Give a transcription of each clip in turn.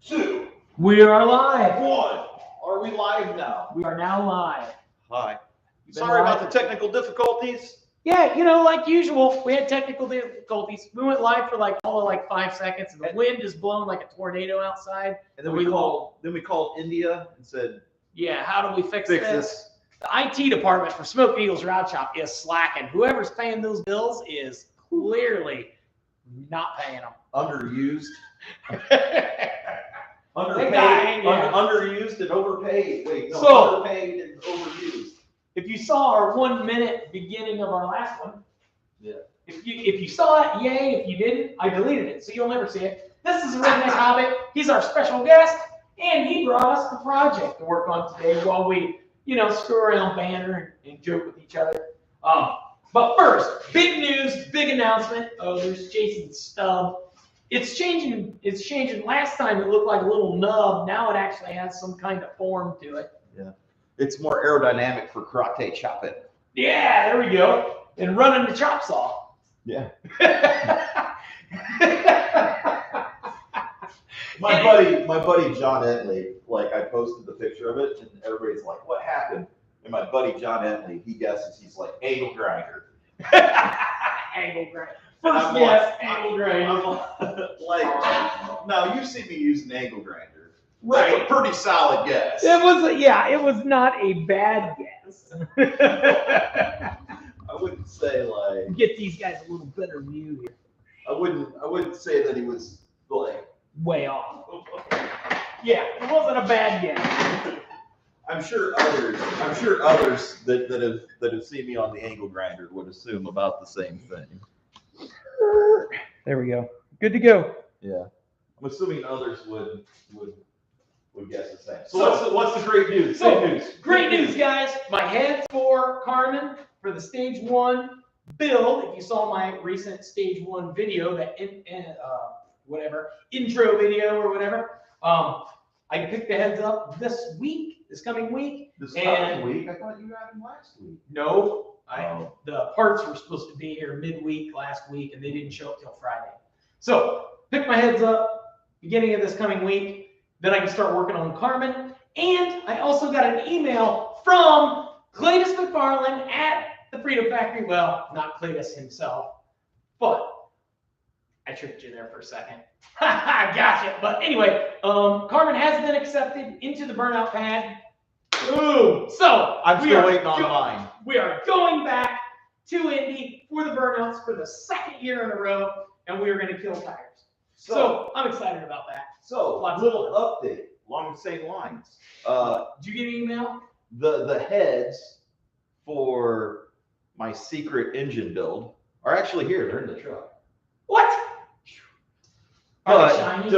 2. We are live. 1. Are we live now? We are now live. Hi. Sorry about the technical difficulties. Yeah, you know, like usual, we had technical difficulties. We went live for like all of like 5 seconds, and the wind is blowing like a tornado outside. And then we called India and said, yeah, how do we fix this? The IT department for Smokin Eaglesrodshop is slacking. Whoever's paying those bills is clearly not paying them. underused. Underpaid, underused and overpaid. Wait, no, So- underpaid and overused. If you saw our 1 minute beginning of our last one, Yeah. If you saw it, yay. If you didn't, I deleted it, so you'll never see it. This is a Redneck Hobbit. He's our special guest, and he brought us the project to work on today while we, you know, screw around, banter, and joke with each other. But first, big news, big announcement. Oh, there's Jason's stub. It's changing. It's changing. Last time it looked like a little nub. Now it actually has some kind of form to it. Yeah. It's more aerodynamic for karate chopping. Yeah, there we go. And running the chop saw. Yeah. My buddy John Entley, like I posted the picture of it and everybody's like, what happened? And my buddy John Entley, he guesses, he's like, angle grinder. Angle grinder. First guess, angle grinder. Like, now you see me use an angle grinder. Right. That's a pretty solid guess. It was not a bad guess. I wouldn't say like, Get these guys a little better view here. I wouldn't say that he was like Way off. Yeah, it wasn't a bad guess. I'm sure others that have seen me on the angle grinder would assume about the same thing. There we go. Good to go. Yeah. I'm assuming others would guess the same. So what's the great news? Great news, guys. My head for Carmen for the stage 1 build. If you saw my recent stage 1 video, that intro video or whatever, I picked the heads up this coming week. This coming week? I thought you had them last week. No, the parts were supposed to be here midweek last week, and they didn't show up till Friday. So pick my heads up beginning of this coming week. Then I can start working on Carmen. And I also got an email from Cletus McFarland at the Freedom Factory. Well, not Cletus himself, but I tricked you there for a second. Gotcha. But anyway, Carmen has been accepted into the burnout pad. Boom. So I'm still waiting on mine. We are going back to Indy for the burnouts for the 2nd year in a row, and we are going to kill tires. So I'm excited about that. So little update along the same lines. Did you get an email? The heads for my secret engine build are actually here. They're in the truck. What? Are they But shiny?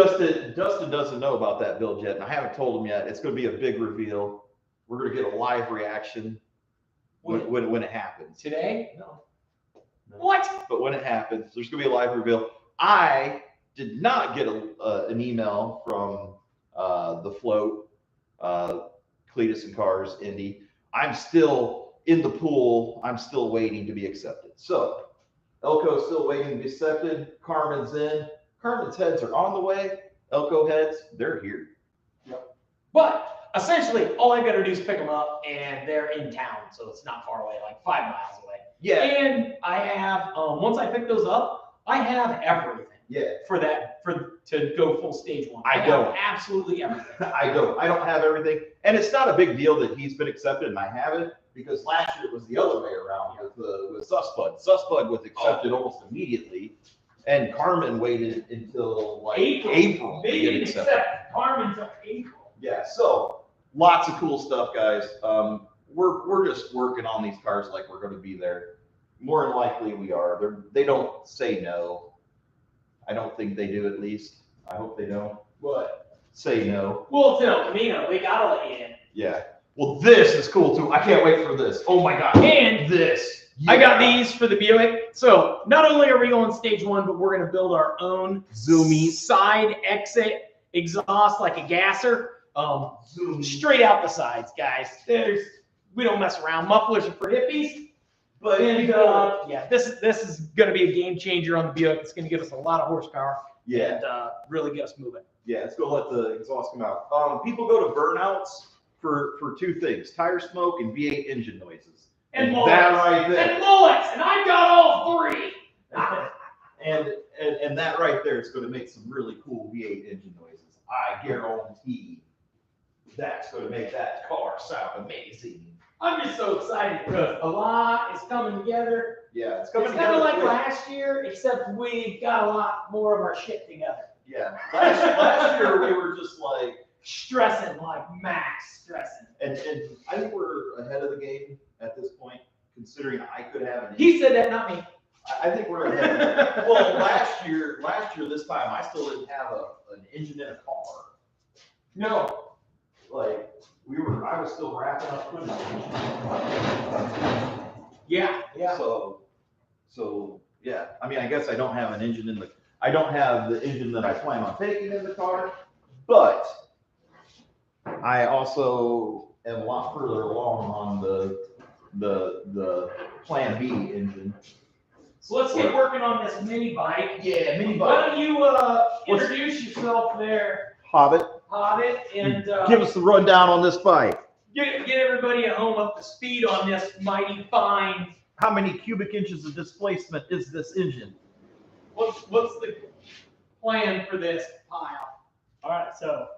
Dustin doesn't know about that build yet, and I haven't told him yet. It's going to be a big reveal. We're going to get a live reaction when it happens. Today? No. What? But when it happens, there's going to be a live reveal. I did not get an email from the float, Cletus and Cars, Indy. I'm still in the pool. I'm still waiting to be accepted. So Elko's still waiting to be accepted. Carmen's in. Carmen's heads are on the way. Elko heads, they're here. Yep. But essentially, all I got to do is pick them up, and they're in town, so it's not far away, like 5 miles away. Yeah. And I have, once I pick those up, I have everything. Yeah. To go full stage 1. I don't. have absolutely everything. I don't have everything. And it's not a big deal that he's been accepted and I haven't, because last year it was the other way around with Suspud. Suspud was accepted almost immediately, and Carmen waited until like April They to get didn't accepted. accept Carmen until April. Yeah, so lots of cool stuff, guys. We're just working on these cars like we're going to be there. More than likely we are. They don't say no. I don't think they do, at least. I hope they don't. What? Say no. Well, it's El Camino. We gotta let you in. Yeah. Well, this is cool too. I can't wait for this. Oh my God. And this. I got these for the Buick. So not only are we on stage 1, but we're gonna build our own Zoomy side exit exhaust, like a gasser. Straight out the sides, guys. We don't mess around. Mufflers are for hippies. But yeah, this is going to be a game changer on the Buick. It's going to give us a lot of horsepower. Yeah. And really get us moving. Yeah, it's gonna let the exhaust come out. People go to burnouts for two things: tire smoke and V8 engine noises. And bullets. That right there. And bullets. And I've got all three. and that right there is going to make some really cool V8 engine noises. I guarantee that's going to make that car sound amazing. I'm just so excited because a lot is coming together. Yeah, it's coming It's together. kind of like last year, except we got a lot more of our shit together. Yeah, last year we were just like stressing, like max stressing. And I think we're ahead of the game at this point, considering I could have an. He said that, not me. I think we're ahead. Well, last year, this time, I still didn't have an engine in a car. No. Like, I was still wrapping up footage. Yeah. So, yeah. I mean, I guess I don't have an engine I don't have the engine that I plan on taking in the car, but I also am a lot further along on the Plan B engine. So let's get working on this mini bike. Yeah, mini bike. Why don't you introduce yourself there, Hobbit, and give us the rundown on this bike. Get everybody at home up to speed on this mighty fine. How many cubic inches of displacement is this engine? What's the plan for this pile? All right, so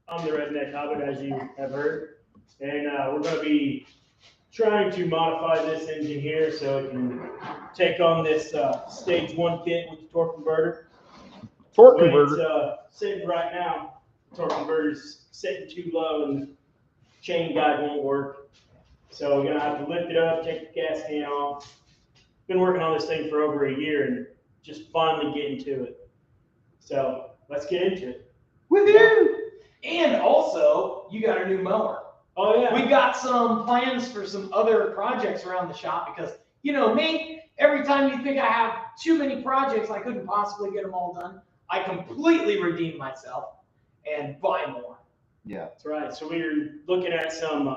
I'm the Redneck Hobbit, as you have heard, and we're going to be trying to modify this engine here so it can take on this stage 1 kit with the torque converter. It's sitting right now, the torque converter's sitting too low and the chain guide won't work. So we're going to have to lift it up, take the gas can off. Been working on this thing for over a year and just finally getting to it. So let's get into it. Woohoo! And also, you got a new mower. Oh yeah. We've got some plans for some other projects around the shop because, you know me, every time you think I have too many projects, I couldn't possibly get them all done, I completely redeem myself and buy more. Yeah. That's right. So we're looking at some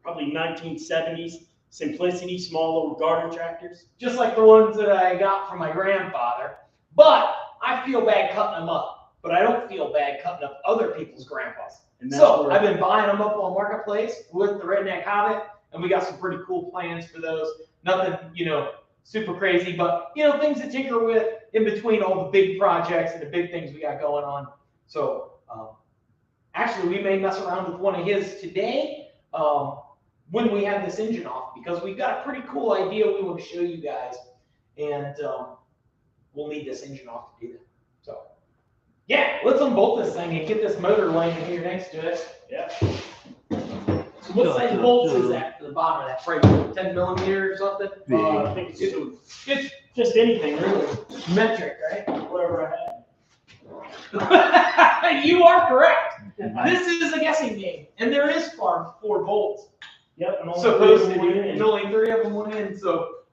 probably 1970s Simplicity small little garden tractors. Just like the ones that I got from my grandfather. But I feel bad cutting them up. But I don't feel bad cutting up other people's grandpas. So I've been buying them up on Marketplace with the Redneck Hobbit, and we got some pretty cool plans for those. Nothing, super crazy, but things to tinker with in between all the big projects and the big things we got going on. So actually, we may mess around with one of his today when we have this engine off, because we've got a pretty cool idea we want to show you guys, and we'll need this engine off to do that. So. Yeah, let's unbolt this thing and get this motor laying here next to it. Yeah. So what size bolts is that to the bottom of that? Probably 10 millimeter or something? I think it's just anything, really. Metric, right? Whatever I had. You are correct. This is a guessing game, and there is 4 bolts. Yep. Supposed to be, and only 3 of them went in, so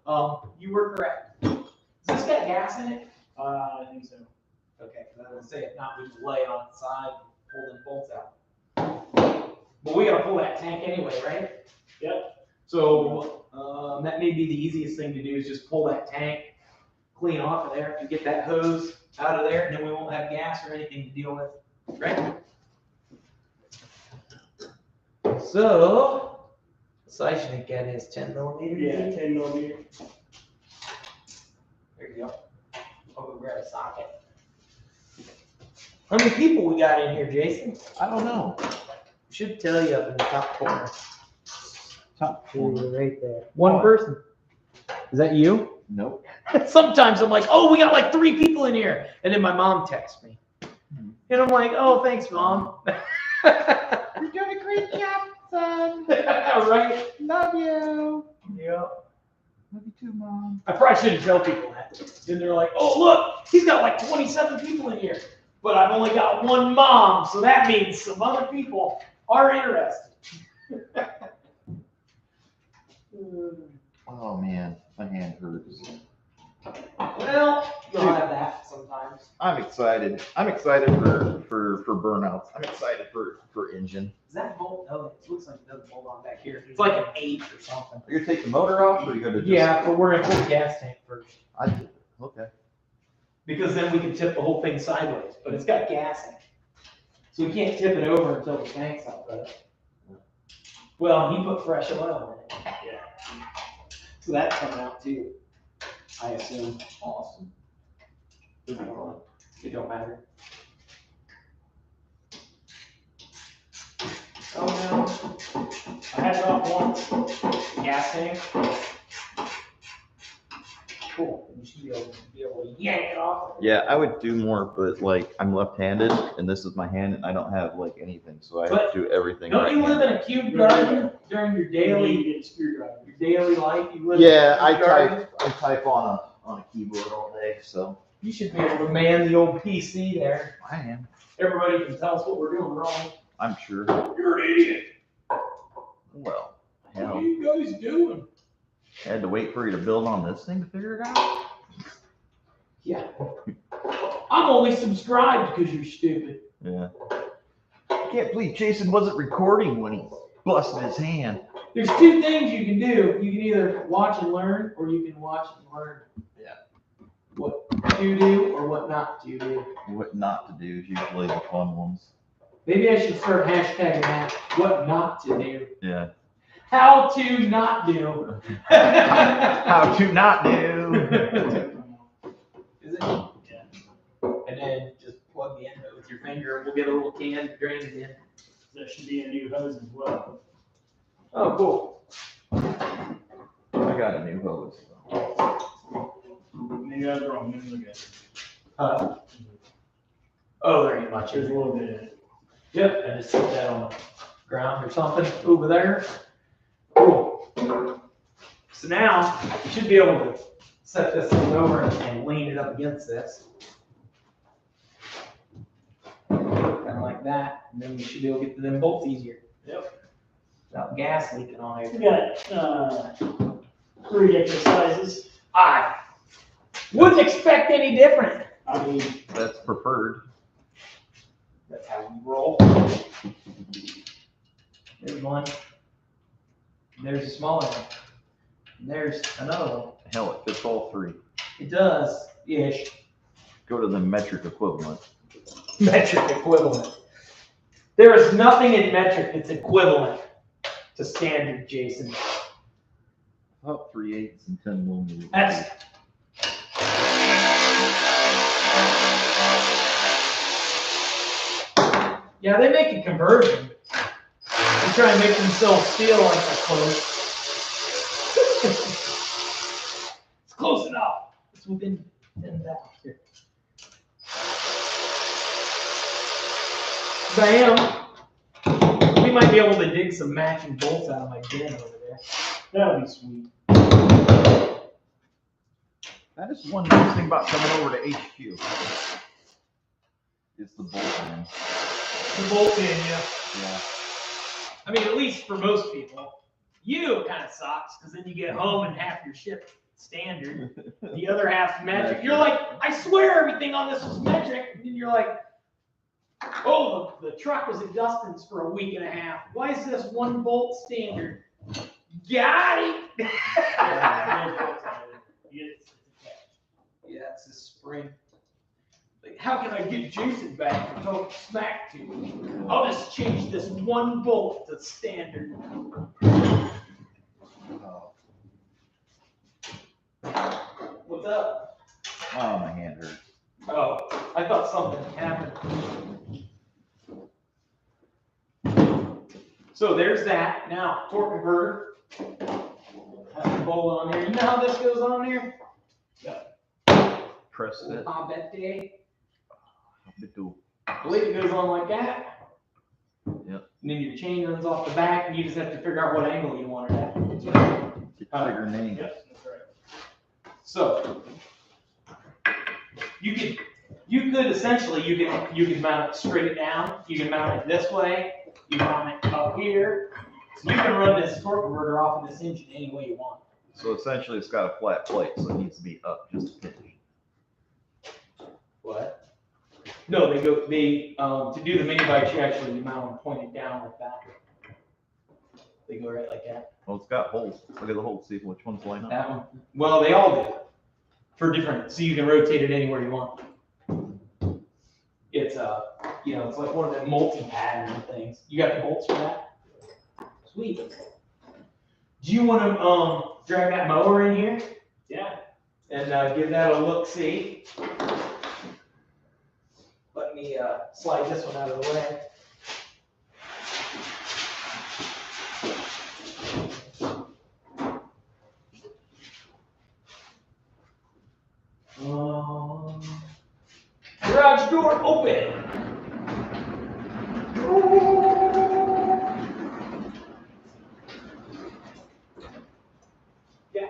you were correct. Does this got gas in it? I think so. Okay, because I was going to say, if not, we just lay it on the side and pull them bolts out. But we got to pull that tank anyway, right? Yep. So that may be the easiest thing to do is just pull that tank clean off of there and get that hose out of there, and then we won't have gas or anything to deal with, right? So, the size you think that is 10 millimeters? Yeah, 10 millimeter. There you go. I'll go grab a socket. How many people we got in here, Jason? I don't know. Should tell you up in the top corner. Top corner. Right there. One person. Is that you? Nope. Sometimes I'm like, oh, we got like 3 people in here. And then my mom texts me. And I'm like, oh, thanks, Mom. You're doing a great job, son. Right? Love you. Yeah. Love you too, Mom. I probably shouldn't tell people that. Then they're like, oh, look, he's got like 27 people in here. But I've only got 1 mom, so that means some other people are interested. Oh man, my hand hurts. Well, you'll have that sometimes. I'm excited. I'm excited for burnouts. I'm excited for engine. Does that bolt? No, it looks like it doesn't hold on back here. It's like an 8 or something. You're gonna take the motor off, or you're gonna just? Yeah, but we're gonna pull the gas tank first. Okay. Because then we can tip the whole thing sideways. But it's got gas in it. So we can't tip it over until the tank's up, but. Well, he put fresh oil in it. Yeah. So that's coming out too, I assume. Awesome. It don't matter. Oh no. I had it off once. Gas tank. Cool. You should be able to yank it off. Yeah, I would do more, but like I'm left-handed and this is my hand and I don't have like anything, so I have to do everything. Don't you live in a cube garden during your daily life? You live Yeah, in a I cube garden? type on a keyboard all day, so. You should be able to man the old PC there. I am. Everybody can tell us what we're doing wrong. I'm sure. You're an idiot. Well, What hell, are you guys doing? I had to wait for you to build on this thing to figure it out. Yeah. I'm only subscribed because you're stupid. Yeah. I can't believe Jason wasn't recording when he busted his hand. There's two things you can do. You can either watch and learn, or you can watch and learn. Yeah. What to do or what not to do. What not to do is usually the fun ones. Maybe I should start hashtagging that. What not to do. Yeah. How to not do. How to not do. Is it? Yeah. And then just plug the end of it with your finger, and we'll get a little can to drain it in. There should be a new hose as well. Oh, cool. I got a new hose. Maybe I was wrong. Let me look at it. Oh, there ain't much. There's a little bit in it. Yep, and just set that on the ground or something over there. Cool. So now you should be able to set this thing over and lean it up against this. Kind of like that, and then you should be able to get to them bolts easier. Yep. Without gas leaking on it. We got 3 different sizes. I wouldn't expect any different. I mean, That's preferred. That's how we roll. There's one. There's a smaller one. And there's another one. Hell, it fits all 3. It does, ish. Go to the metric equivalent. Metric equivalent. There is nothing in metric that's equivalent to standard, Jason. About 3/8 and 10 millimeters. That's. Yeah, they make a conversion. They try and make themselves feel like they're close. It's close enough. It's within 10 down here. I am. We might be able to dig some matching bolts out of my bin over there. that would be sweet. That is one nice thing about coming over to HQ. It's the bolt man. The bolt bin, yeah. Yeah. I mean, at least for most people. You kind of sucks, because then you get home and half your shit standard. The other half's metric. You're like, I swear everything on this was metric. And then you're like, oh, the truck was at Dustin's for a week and a half. Why is this one bolt standard? Got it. Yeah, it's a spring. Like, how can I get Jason back for talking smack to me? I'll just change this one bolt to standard. What's up? Oh, my hand hurts. Oh, I thought something happened. So there's that. Now, torque converter. Has the bolt on here. You know how this goes on here? Press it. I bet they. Little. I believe it goes on like that. Yep. And then your chain runs off the back, and you just have to figure out what angle you want it at. Get bigger name. Yes, that's right. So you could essentially you can mount it straight down. You can mount it this way. You mount it up here. So you can run this torque converter off of this engine any way you want. So essentially, it's got a flat plate, so it needs to be up just a pinch. What? No, to do the mini bikes, you actually mount them pointed down like that. They go right like that. Well, it's got holes. Look at the holes. See which ones line up. That one. Well, they all do. For different, so you can rotate it anywhere you want. It's you know, it's like one of the multi-pattern things. You got the bolts for that? Sweet. Do you want to drag that mower in here? Yeah. And give that a look-see. Let me slide this one out of the way. Garage door open. Yeah.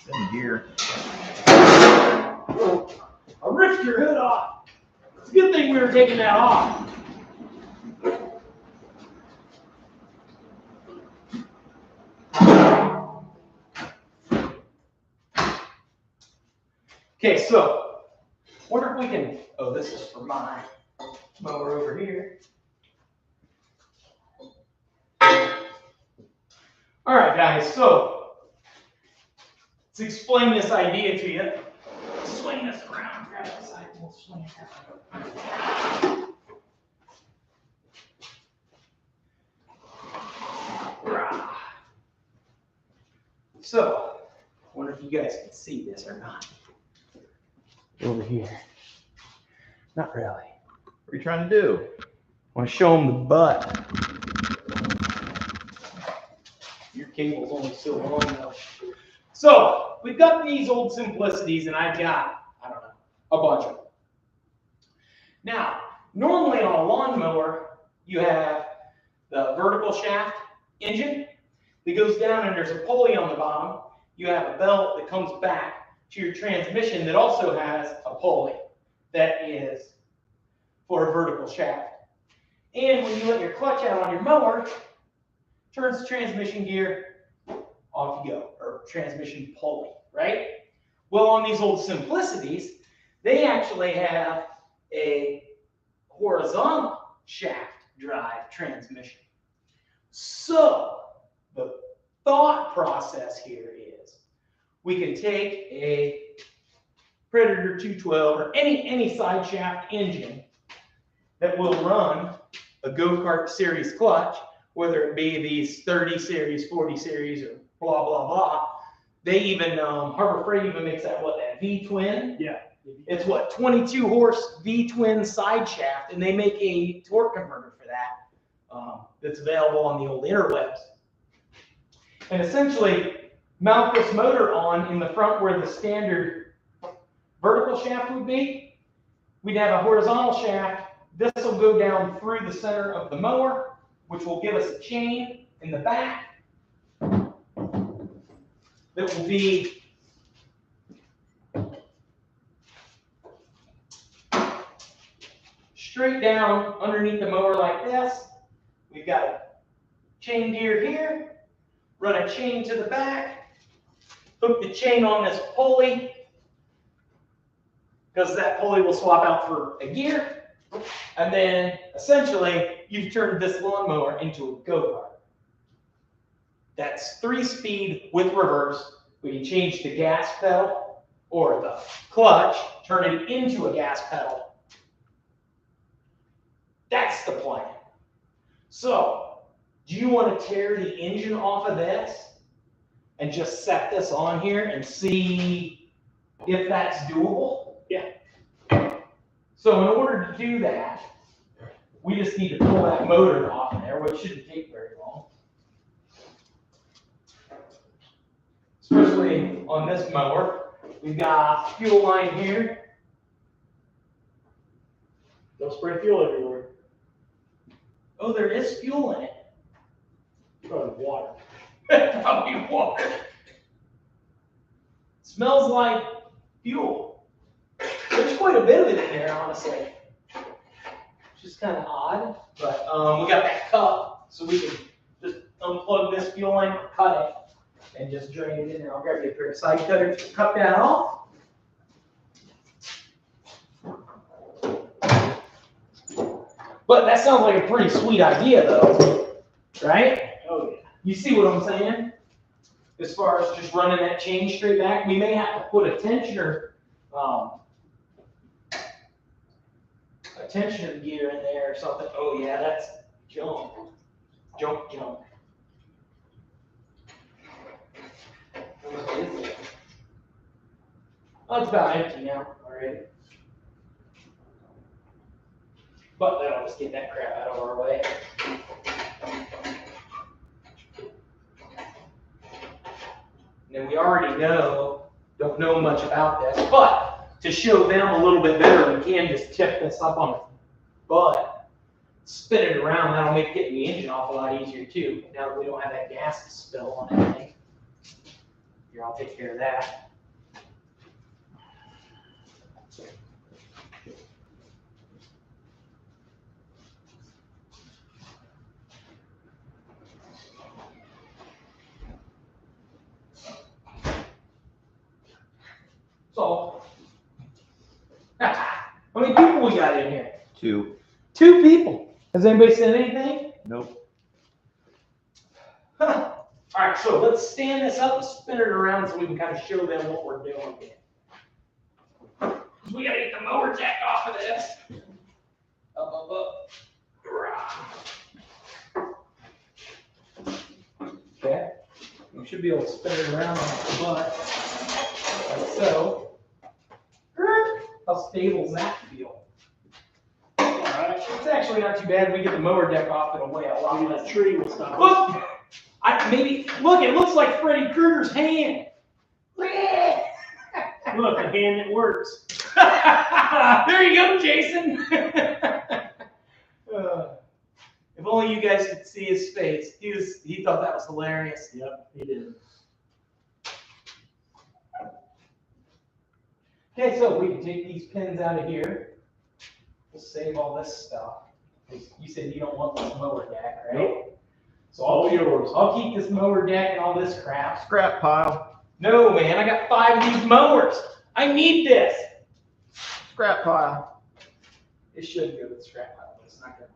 In gear. I ripped your hood off. It's a good thing we were taking that off. Okay, so wonder if we can. Oh, this is for my mower over here. All right, guys. So let's explain this idea to you. Swing this around, grab the side, and we'll swing it down. So, I wonder if you guys can see this or not. Over here. Not really. What are you trying to do? I want to show them the butt. Your cable's only so long though. So, we've got these old simplicities, and I've got, I don't know, a bunch of them. Now, normally on a lawnmower, you have the vertical shaft engine that goes down, and there's a pulley on the bottom. You have a belt that comes back to your transmission that also has a pulley that is for a vertical shaft. And when you let your clutch out on your mower, turns the transmission gear, off you go, or transmission pulley, right? Well, on these old simplicities, they actually have a horizontal shaft drive transmission. So the thought process here is we can take a Predator 212 or any side shaft engine that will run a go-kart series clutch, whether it be these 30 series, 40 series, or blah, blah, blah. They even, Harbor Freight even makes that, what, that V-twin? Yeah. It's what, 22 horse V-twin side shaft, and they make a torque converter for that that's available on the old interwebs. And essentially, mount this motor on in the front where the standard vertical shaft would be. We'd have a horizontal shaft. This will go down through the center of the mower, which will give us a chain in the back that will be straight down underneath the mower like this. We've got a chain gear here, run a chain to the back, hook the chain on this pulley, because that pulley will swap out for a gear, and then essentially you've turned this lawnmower into a go-kart. That's 3-speed with reverse. We can change the gas pedal or the clutch, turn it into a gas pedal. That's the plan. So, do you want to tear the engine off of this and just set this on here and see if that's doable? Yeah. So in order to do that, we just need to pull that motor off of there, which shouldn't take very long. Especially on this mower. We've got fuel line here. Don't spray fuel everywhere. Oh, there is fuel in it. Probably water. Probably water. Smells like fuel. There's quite a bit of it in there, honestly. Which is kind of odd, but we got that cup, so we can just unplug this fuel line, cut it, and just drain it in there. I'll grab you a pair of side cutters to cut that off. But that sounds like a pretty sweet idea though, right? Oh, yeah. You see what I'm saying? As far as just running that chain straight back, we may have to put a tensioner gear in there or something. Oh yeah, that's junk. Junk. How much is it? Oh, it's about empty now already. But that'll just get that crap out of our way. And then we already don't know much about this, but to show them a little bit better, we can just tip this up on the butt, spin it around. That'll make getting the engine off a lot easier too. Now that we don't have that gas to spill on anything. Here, I'll take care of that. So, how many people we got in here? 2. 2 people. Has anybody said anything? Nope. Huh. All right, so let's stand this up and spin it around so we can kind of show them what we're doing here. We gotta get the mower jack off of this. Up. Okay. We should be able to spin it around on the butt, like so. How stable does that feel? All right. It's actually not too bad. We get the mower deck off, it'll weigh a lot Maybe less. that tree will stop. Look! Look, it looks like Freddy Krueger's hand. Look, a hand that works. There you go, Jason. If only you guys could see his face. He thought that was hilarious. Yep, he did. Okay, so we can take these pins out of here. We'll save all this stuff. You said you don't want this mower deck, right? Nope. So All yours. I'll keep this mower deck and all this crap. Scrap pile. No, man, I got 5 of these mowers. I need this. Scrap pile. It should go to the scrap pile, but it's not gonna.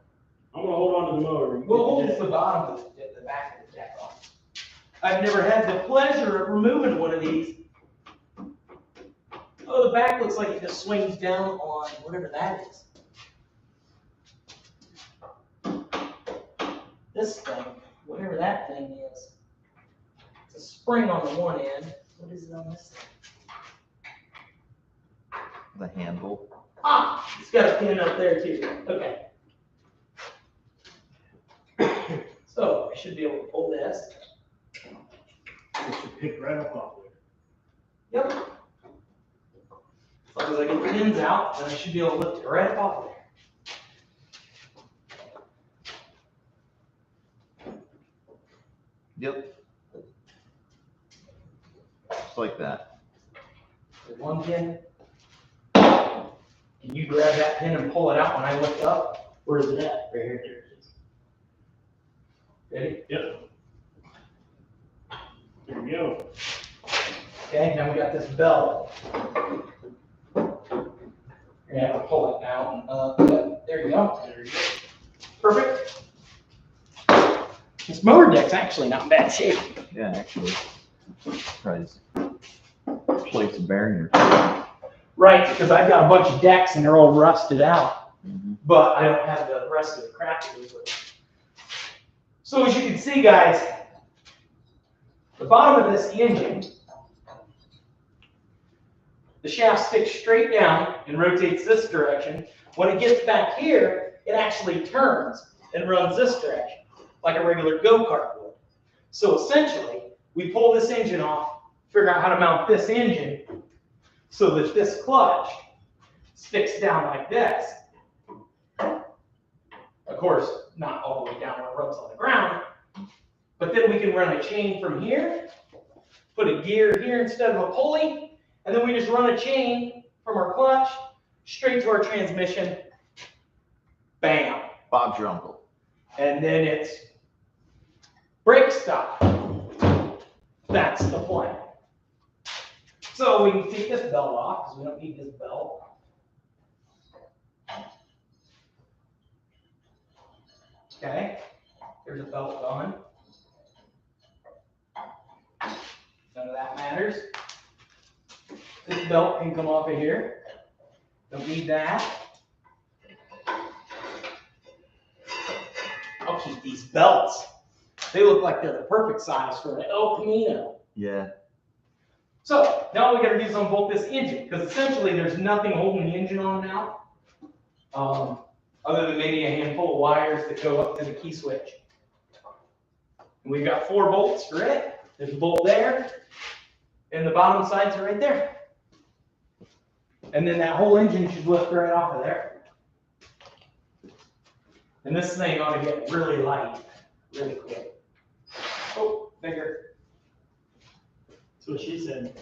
I'm gonna hold on to the mower. We'll hold the bottom of the back of the deck on. I've never had the pleasure of removing one of these. Oh, the back looks like it just swings down on whatever that is. This thing, whatever that thing is. It's a spring on the one end. What is it on this thing? The handle. Ah, it's got a pin up there too. Okay. So I should be able to pull this. It should pick right up off there. Yep. As long as I get the pins out, then I should be able to lift it right up off of there. Yep. Just like that. There's one pin. Can you grab that pin and pull it out when I lift up? Where is it at? Right here. There it is. Ready? Yep. There we go. Okay, now we got this belt. We're gonna have to pull it now. There you go. There you go. Perfect. This mower deck's actually not in bad shape. Yeah, actually. Try to replace the bearing or something. Right, because I've got a bunch of decks and they're all rusted out, Mm-hmm. but I don't have the rest of the crap to do with it. So as you can see, guys, the bottom of this engine, the shaft sticks straight down and rotates this direction. When it gets back here, it actually turns and runs this direction, like a regular go-kart would. So essentially, we pull this engine off, figure out how to mount this engine so that this clutch sticks down like this. Of course, not all the way down where it rubs on the ground, but then we can run a chain from here, put a gear here instead of a pulley, and then we just run a chain from our clutch straight to our transmission. Bam. Bob's your uncle. And then it's brake stop. That's the plan. So we can take this belt off because we don't need this belt. Okay, there's a belt going. None of that matters. This belt can come off of here. Don't need that. I'll keep these belts. They look like they're the perfect size for an El Camino. Yeah. So now all we gotta do is unbolt this engine, because essentially there's nothing holding the engine on now, other than maybe a handful of wires that go up to the key switch. And we've got 4 bolts for it. There's a bolt there, and the bottom sides are right there. And then that whole engine should lift right off of there. And this thing ought to get really light, really quick. Oh, bigger. That's what she said.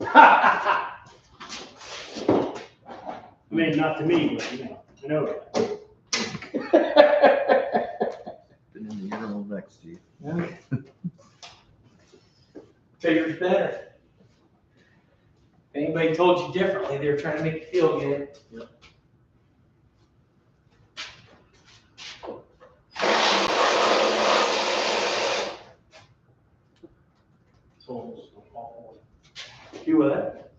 I I mean, not to me, but you know, I know that. Been in the urinal next to you. Bigger's better. If anybody told you differently, they were trying to make you feel good. Yep. You what?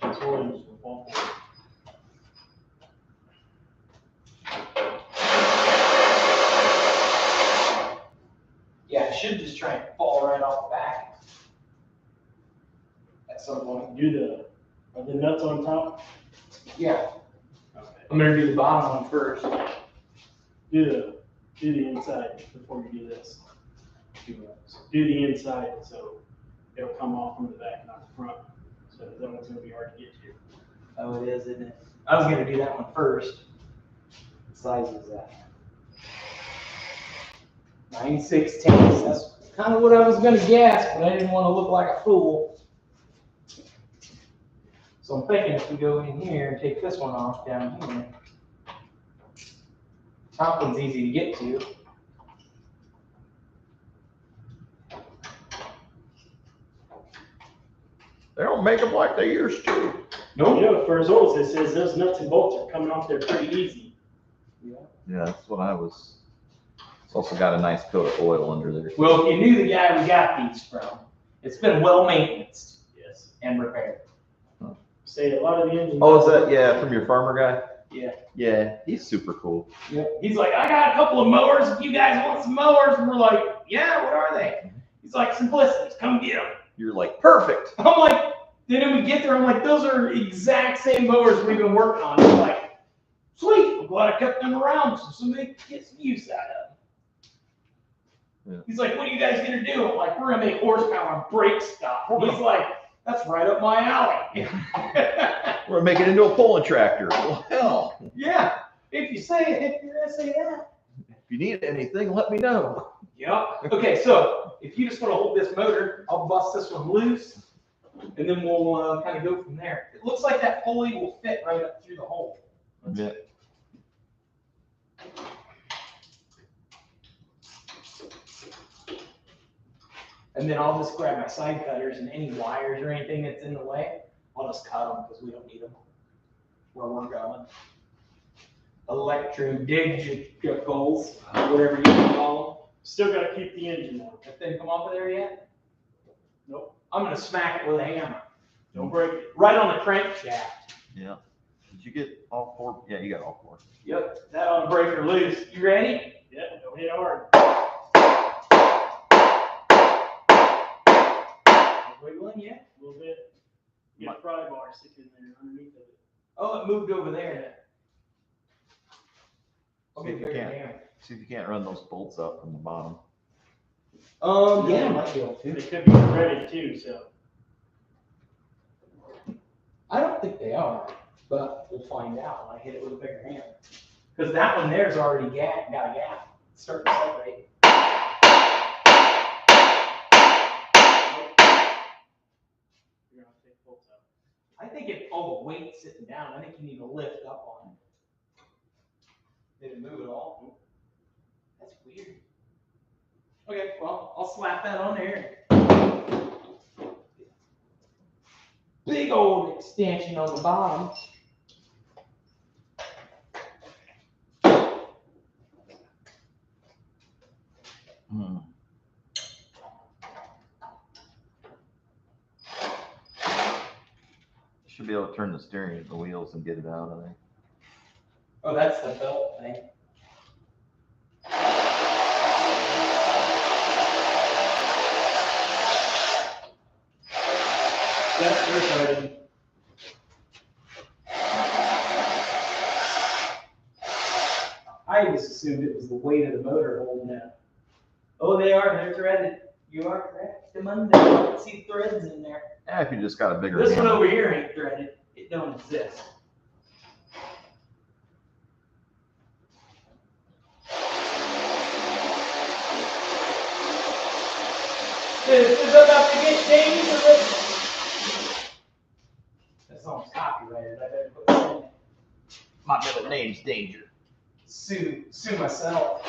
Yeah, it should just try and fall right off the back at some point. Are the nuts on top? Yeah, Okay. I'm gonna do the bottom one first. Do the inside before you do this. Do the inside so it'll come off from the back, not the front. So that one's gonna be hard to get to. Oh, it is, isn't it? I was gonna do that one first. What size is that? 9/16. That's kind of what I was gonna guess, but I didn't want to look like a fool. So I'm thinking if we go in here and take this one off down here. Top one's easy to get to. They don't make them like they used to. Nope. You know, for results, it says those nuts and bolts are coming off there pretty easy. Yeah, that's what I was. It's also got a nice coat of oil under there. Well, if you knew the guy we got these from, it's been well maintained Yes. and repaired. Say a lot of the engines. Oh, is that, yeah, from your farmer guy? Yeah. Yeah, he's super cool. Yep. He's like, I got a couple of mowers. If you guys want some mowers, and we're like, yeah, what are they? He's like, Simplicities, come get them. You're like, perfect. I'm like, then we get there, I'm like, those are exact same mowers we've been working on. He's like, sweet, I'm glad I kept them around so somebody can get some use out of them. Yeah. He's like, what are you guys gonna do? I'm like, we're gonna make horsepower and brake stuff. He's like, that's right up my alley. We're gonna make it into a pulling tractor. Well, hell, Yeah, if you say it, if you're gonna say that. if you need anything, let me know. Yep. Okay, so if you just want to hold this motor, I'll bust this one loose, and then we'll kind of go from there. It looks like that pulley will fit right up through the hole. Yeah. And then I'll just grab my side cutters and any wires or anything that's in the way, I'll just cut them because we don't need them where we're going. Electrodigicals, whatever you can call them. Still gotta keep the engine on. That didn't come off of there yet? Nope. I'm gonna smack it with a hammer. Don't break it. Right on the crankshaft. Yeah. Did you get all 4? Yeah, you got all 4. Yep, that ought to break her loose. You ready? Yeah, don't hit hard. Wiggling yet? A little bit. You got a pry bar sticking there underneath of it. Oh, it moved over there. I'll See get if you bigger can. hammer. See if you can't run those bolts up from the bottom. Yeah, I might be able to. They could be threaded too, so. I don't think they are, but we'll find out when I hit it with a bigger hammer. Because that one there's already got a gap. It's starting to separate. You're gonna take bolts out. I think if all the weight's sitting down, I think you need to lift up on it. Did it move at all? That's weird. Okay, well, I'll slap that on there. Big old extension on the bottom. Should be able to turn the steering at the wheels and get it out of there. Oh, that's the belt thing. That's retarded. I just assumed it was the weight of the motor holding it. Oh, they're threaded. You are correct. The Monday. I can see threads in there. Yeah, if you just got a bigger This one hammer. over here ain't threaded. It don't exist. This is about to get dangerous. That song's copyrighted. I better put it in it. My middle name's Danger. Sue myself.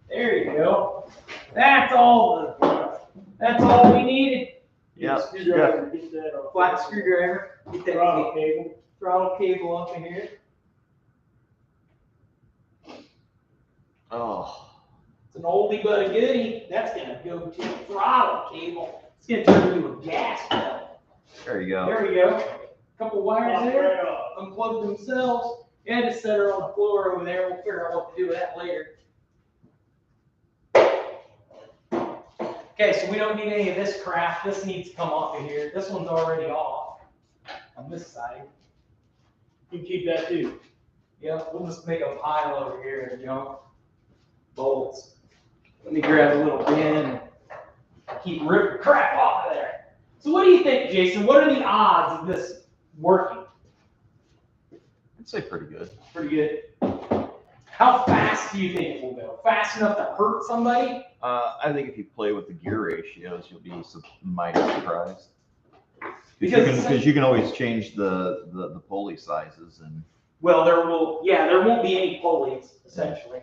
There you go. That's all we needed. Yeah. Screwdriver, get that off. Flat screwdriver. Get that Throttle cable. up in here. Oh. It's an oldie but a goodie. That's gonna go to the throttle cable. It's gonna turn into a gas pedal. There you go. There we go. Couple wires Pop there. right off. Unplug themselves. Yeah, just set her on the floor over there. We'll figure out what to do with that later. Okay, so we don't need any of this crap. This needs to come off of here. This one's already off on this side. You can keep that too. Yep, we'll just make a pile over here of junk. Bolts. Let me grab a little bin and keep ripping crap off of there. So what do you think, Jason? What are the odds of this working? I'd say pretty good. Pretty good. How fast do you think it will go? Fast enough to hurt somebody? I think if you play with the gear ratios, you'll be mighty surprised. Because you can always change the pulley sizes and. Well, there won't be any pulleys essentially,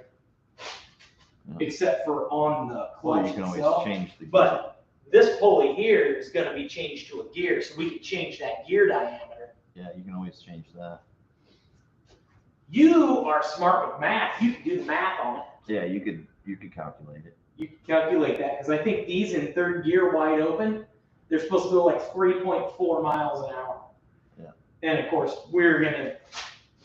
except for on the clutch You can always itself. change the gear. But this pulley here is going to be changed to a gear, so we can change that gear diameter. Yeah, you can always change that. You are smart with math. You can do the math on it. Yeah, you could calculate it. You can calculate that because I think these in third gear wide open, they're supposed to go like 3.4 miles an hour. Yeah. And of course, we're going to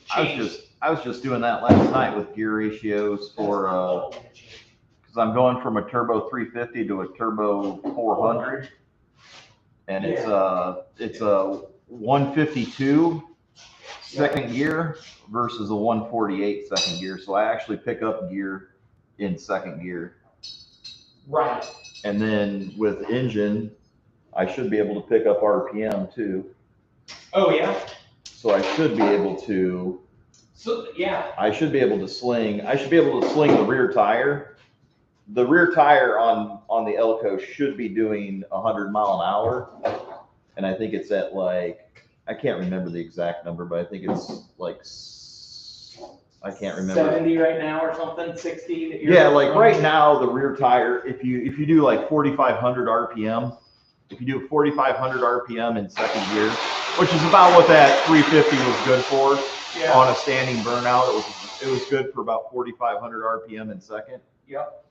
change. I was just doing that last night with gear ratios for because I'm going from a turbo 350 to a turbo 400, and it's a 152 second gear versus a 148 second gear. So I actually pick up gear in second gear. Right. And then with engine, I should be able to pick up RPM too. Oh yeah. So I should be able to. So yeah. I should be able to sling the rear tire. The rear tire on the Elco should be doing 100 mile an hour, and I think it's at like, I can't remember the exact number, but I think it's like, I can't remember. 70 right now or something, 60. That Yeah, like right now the rear tire, if you do like 4,500 RPM, if you do 4,500 RPM in second gear, which is about what that 350 was good for. Yeah. On a standing burnout, it was good for about 4,500 RPM in second. Yep.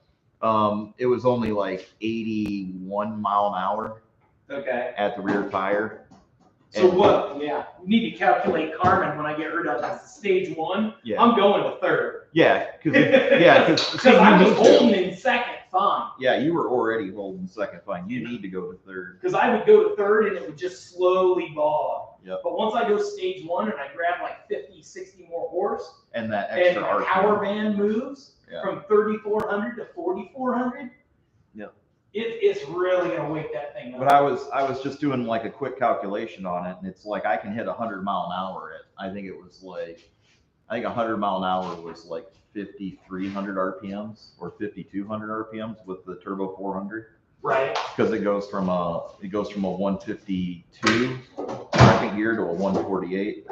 It was only like 81 mile an hour. Okay. At the rear tire. So what? Yeah. We need to calculate Carmen when I get rid of this. Stage 1. Yeah. I'm going to third. Yeah, because I was holding in second fine. Yeah, you were already holding second fine. You need to go to third. Because I would go to third and it would just slowly bog. Yep. But once I go stage 1 and I grab like 50, 60 more horse, and that extra and the power band moves Yeah. from 3,400 to 4,400. Yep. It's really gonna wake that thing up. But I was just doing like a quick calculation on it, and it's like I can hit 100 mile an hour at, I think 100 mile an hour was like 5,300 RPMs or 5,200 RPMs with the turbo 400. Right. Because it goes from a 152 second gear to a 148.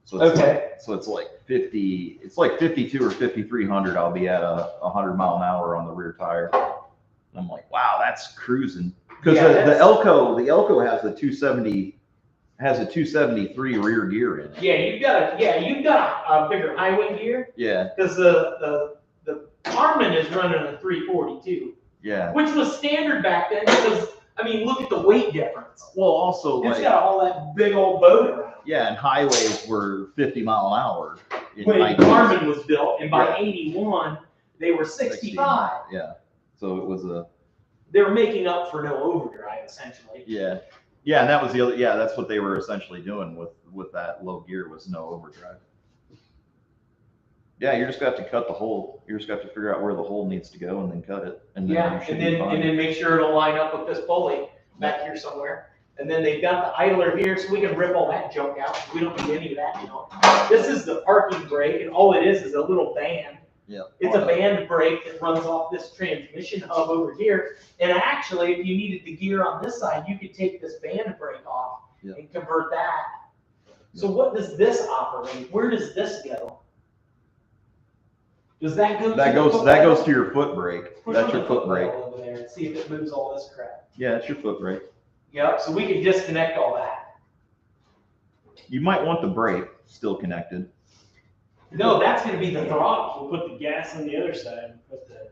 So it's Okay. so it's like 50. It's like 52 or 5,300. I'll be at 100 mile an hour on the rear tire. And I'm like, wow, that's cruising. Because Yeah, the Elco has a 270 has a 273 rear gear in it. Yeah, you've got a bigger highway gear Yeah, because the Carmen is running a 342, yeah. which was standard back then because, I mean, look at the weight difference. Well, also It's like, got all that big old boat around. yeah, and highways were 50 mile an hour. When 1960s. Carmen was built, and by Yeah. 81, they were 65. Yeah, so it was a, They were making up for no overdrive, essentially. yeah. Yeah, and that was the other, yeah, that's what they were essentially doing with that low gear was no overdrive. Yeah, you're just gonna have to cut the hole. You're just gonna have to figure out where the hole needs to go and then cut it. And then Yeah, you should and be then fine. make sure it'll line up with this pulley back here somewhere. And then they've got the idler here, so we can rip all that junk out. We don't need any of that, you know. This is the parking brake, and all it is a little band. Yeah. It's a band brake that runs off this transmission hub over here. And actually, if you needed the gear on this side, you could take this band brake off and convert that. So what does this operate? Where does this go? Does that go? That goes to your foot brake. Push That's on your the foot brake. pedal over there and see if it moves all this crap. Yeah, it's your foot brake. Yep. So we can disconnect all that. You might want the brake still connected. No, that's going to be the throttle. We'll put the gas on the other side and put the,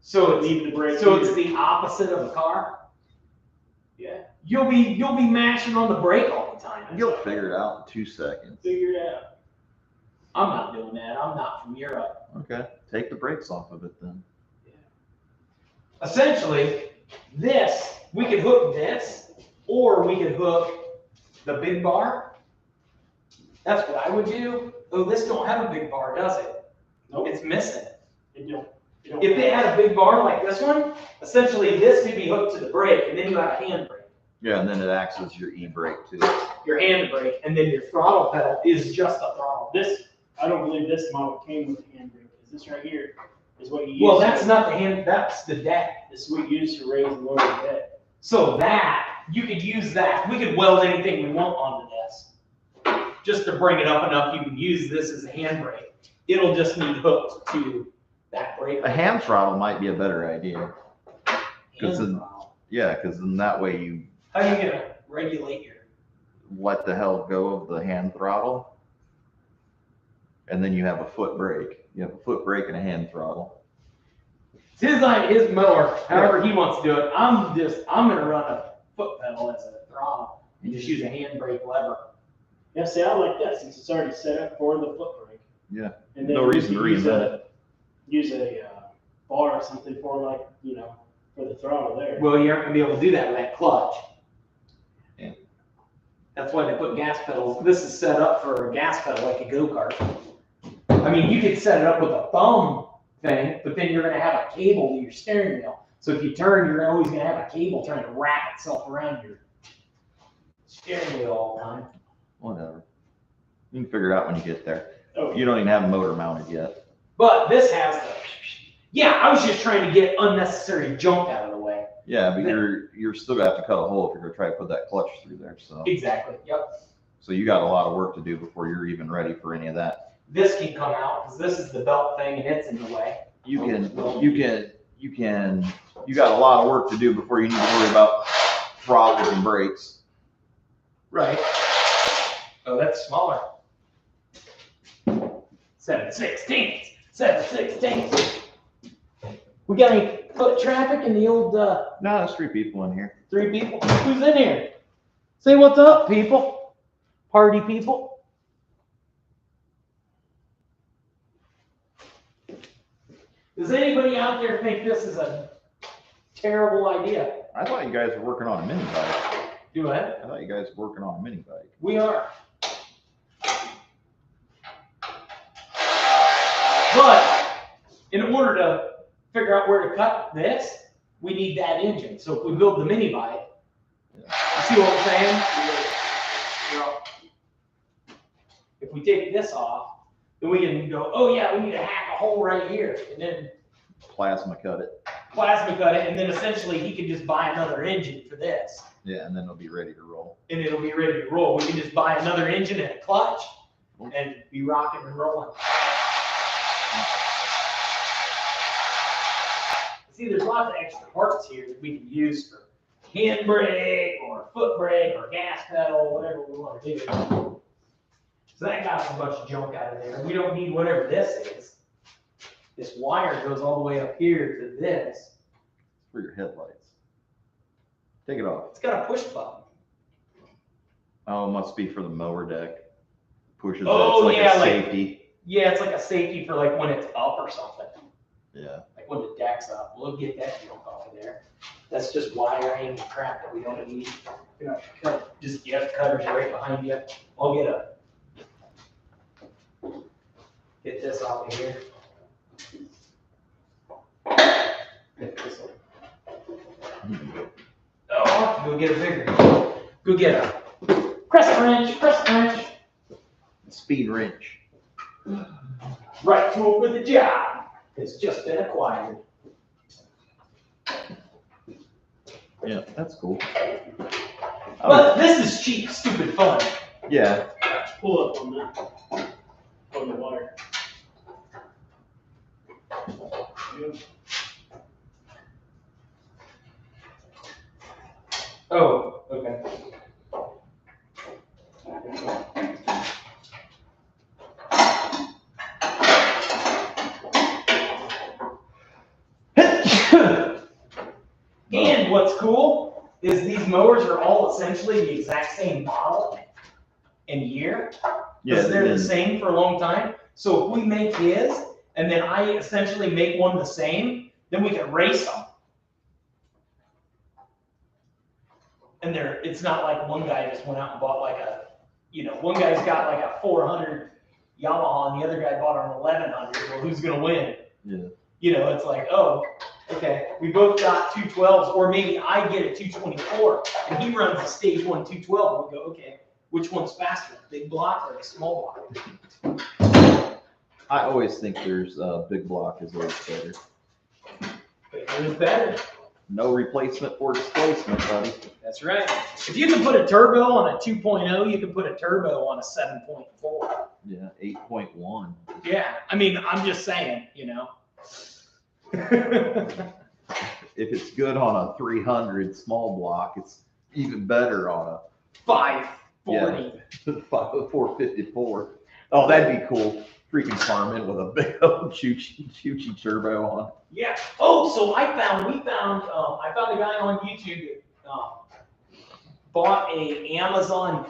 So leave the brake. So here. it's the opposite of a car. Yeah. You'll be mashing on the brake all the time. You'll figure it out in 2 seconds. Figure it out. I'm not doing that. I'm not from Europe. Okay, take the brakes off of it then. Essentially, we could hook this, or we could hook the big bar. That's what I would do. Oh, this don't have a big bar, does it? Nope. It's missing. It don't. If they had a big bar like this one, essentially this could be hooked to the brake, and then you have a hand brake. Yeah, and then it acts as your e-brake too. Your hand brake, and then your throttle pedal is just a throttle. I don't believe this model came with the handbrake. This right here is what you use. Well, that's not the hand, that's the deck. This is what you use to raise and lower the bed. So that, you could use that. We could weld anything we want onto this. Just to bring it up enough, you can use this as a handbrake. It'll just need hooked to that brake. A hand throttle might be a better idea. Hand then- throttle. Yeah, because then that way you How are you gonna regulate your? let the hell go of the hand throttle. And then you have a foot brake. You have a foot brake and a hand throttle. It's his mower, however he wants to do it. I'm gonna run a foot pedal as a throttle and just use a handbrake lever. Yeah, see, I like that since it's already set up for the foot brake. Yeah. And then No you reason to can use reinvent a bar or something for like, for the throttle there. Well, you aren't gonna be able to do that with that clutch. Yeah. That's why they put gas pedals. This is set up for a gas pedal like a go-kart. I mean, you could set it up with a thumb thing, but then you're gonna have a cable to your steering wheel. So if you turn, you're always gonna have a cable trying to wrap itself around your steering wheel all the time. Whatever. You can figure it out when you get there. Oh, You don't even have a motor mounted yet. But this has the, yeah, I was just trying to get unnecessary junk out of the way. Yeah, but you're still gonna have to cut a hole if you're gonna try to put that clutch through there. So Exactly, yep. so you got a lot of work to do before you're even ready for any of that. This can come out, because this is the belt thing and it's in the way. You got a lot of work to do before you need to worry about throttles and brakes. Right. Oh, that's smaller. 7/16. 7/16. We got any foot traffic in the old, No, there's 3 people in here. 3 people? Who's in here? Say what's up, people. Party people. Does anybody out there think this is a terrible idea? I thought you guys were working on a mini bike. Do it. I thought you guys were working on a mini bike. We are. But in order to figure out where to cut this, we need that engine. So if we build the mini bike, you see what I'm saying? If we take this off, then we can go, oh yeah, we need to hack a hole right here, and then Plasma cut it. plasma cut it, and then essentially he can just buy another engine for this, Yeah, and then it'll be ready to roll. and it'll be ready to roll. We can just buy another engine and a clutch, and be rocking and rolling. See, there's lots of extra parts here that we can use for handbrake or or foot brake or gas pedal, whatever we want to do. So that got a bunch of junk out of there. We don't need whatever this is. This wire goes all the way up here to this. For your headlights. Take it off. It's got a push button. Oh, it must be for the mower deck. Pushes Oh, it's like yeah, a like- safety. Yeah, it's like a safety for like when it's up or something. Yeah. Like when the deck's up. We'll get that junk off of there. That's just wiring and crap that we don't need. You know, just get cutters right behind you. I'll get this off of here. Get this one. Oh, I'll have to go get a bigger. Go get a crescent wrench. Speed wrench. Right tool for the job. It's just been acquired. Yeah, that's cool. But this is cheap, stupid fun. Yeah. Pull up on that. On the wire. Yep. Oh, okay. And what's cool is these mowers are all essentially the exact same model and year. Yeah. Because they're the same for a long time. So if we make his, and then I essentially make one the same, then we can race them. And it's not like one guy just went out and bought like a, one guy's got like a 400 Yamaha and the other guy bought an 1100. Well, who's gonna win? Yeah. It's like, oh, okay, we both got 212s, or maybe I get a 224 and he runs a stage 1 212. We'll go, okay, which one's faster, big block or a small block? I always think there's big block is always better. Bigger is better. No replacement for displacement, buddy. That's right. If you can put a turbo on a 2.0, you can put a turbo on a 7.4. Yeah, 8.1. Yeah, I mean, I'm just saying, If it's good on a 300 small block, it's even better on a 540. 454. Oh, that'd be cool. Freaking farming with a big old choo-choo turbo on it. Yeah. Oh, so I found a guy on YouTube that bought a Amazon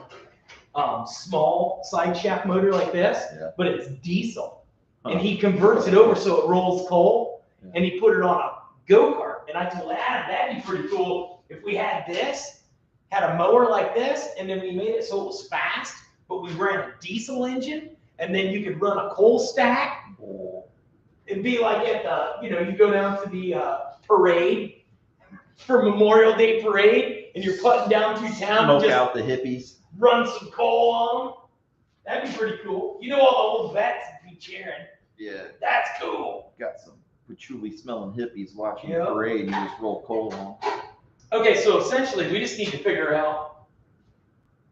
small side shaft motor like this, Yeah. but it's diesel. Huh. And he converts it over so it rolls coal, Yeah. and he put it on a go-kart. And I told Adam, that'd be pretty cool if we had this, had a mower like this, and then we made it so it was fast, but we ran a diesel engine, and then you could run a coal stack. It'd be like at the, you go down to the parade for Memorial Day parade, and you're putting down through town and Smoke just out the hippies. run some coal on them. That'd be pretty cool. All the old vets would be cheering. Yeah. That's cool. Got some patchouli smelling hippies watching Yep. the parade and you just roll coal on. Okay, so essentially, we just need to figure out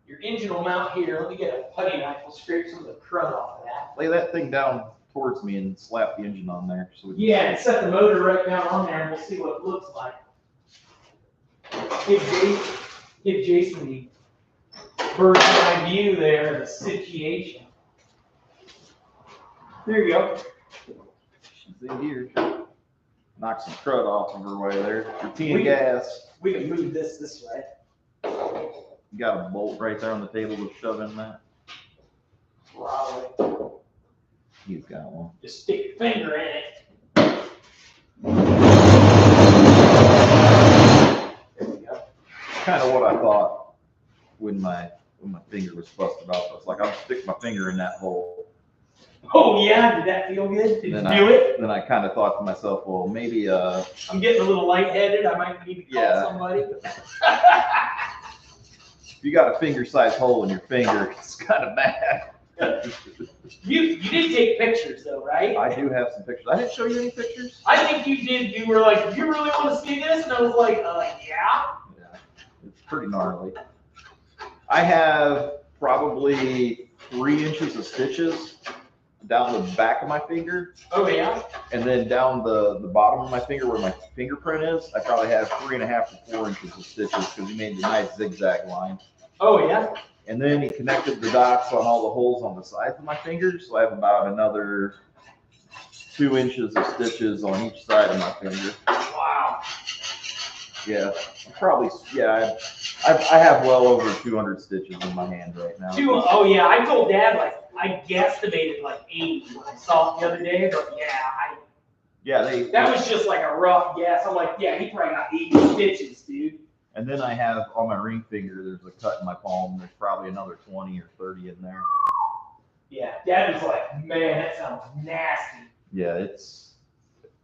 your engine will mount here. Let me get a putty knife. We'll scrape some of the crud off of that. Lay that thing down towards me and slap the engine on there. So we can Yeah, and set the motor right down on there, and we'll see what it looks like. Give Jason the bird's eye view there of the situation. There you go. She's in here. Knock some crud off of her way there. Routine We- gas. We can move this way. You got a bolt right there on the table to shove in that. Probably. He's got one. Just stick your finger in it. There we go. Kind of what I thought when my finger was busted off. I was like, I'll stick my finger in that hole. Oh yeah, did that feel good? Did you Then do it? Then I kind of thought to myself, well, maybe I'm getting a little lightheaded. I might need to call Yeah. somebody. if you got a finger-sized hole in your finger, it's kind of bad. You did take pictures though, right? I do have some pictures. I didn't show you any pictures. I think you did. You were like, "You really want to see this?" And I was like, "Yeah." Yeah, it's pretty gnarly. I have probably 3 inches of stitches down the back of my finger, Oh yeah. and then down the bottom of my finger where my fingerprint is, I probably have 3.5 to 4 inches of stitches because he made the nice zigzag line. Oh yeah. And then he connected the dots on all the holes on the sides of my fingers, so I have about another 2 inches of stitches on each side of my finger. Wow. Yeah, probably. Yeah, I have well over 200 stitches in my hand right now. Oh yeah, I told Dad like I guesstimated like 80 when I saw it the other day, but yeah, that was just like a rough guess. I'm like, yeah, he probably got 80 stitches, dude. And then I have on my ring finger, there's a cut in my palm. There's probably another 20 or 30 in there. Yeah, Dad was like, man, that sounds nasty. Yeah,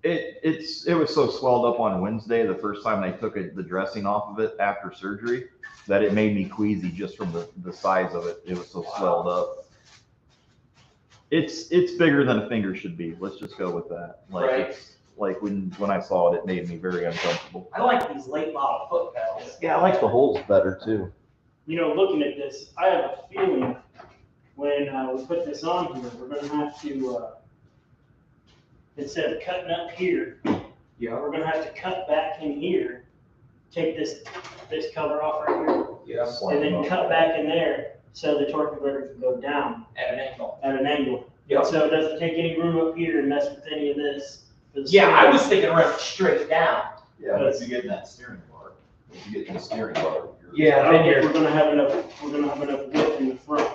it was so swelled up on Wednesday, the first time they took the dressing off of it after surgery, that it made me queasy just from the size of it. It was so swelled up. It's bigger than a finger should be. Let's just go with that. Like, right. It's, like when I saw it, it made me very uncomfortable. I like these late model foot pedals. Yeah, I like the holes better too. You know, looking at this, I have a feeling when we put this on here, we're going to have to, instead of cutting up here, Yeah. we're going to have to cut back in here, take this cover off right here, Yeah. and then cut back in there so the torque converter can go down At an angle. at an angle. Yep. So it doesn't take any room up here and mess with any of this. Yeah, I was thinking running straight down. Yeah, but if you get in that steering bar, if you get in the steering bar, Yeah, I then don't think you're we're gonna have enough width in the front,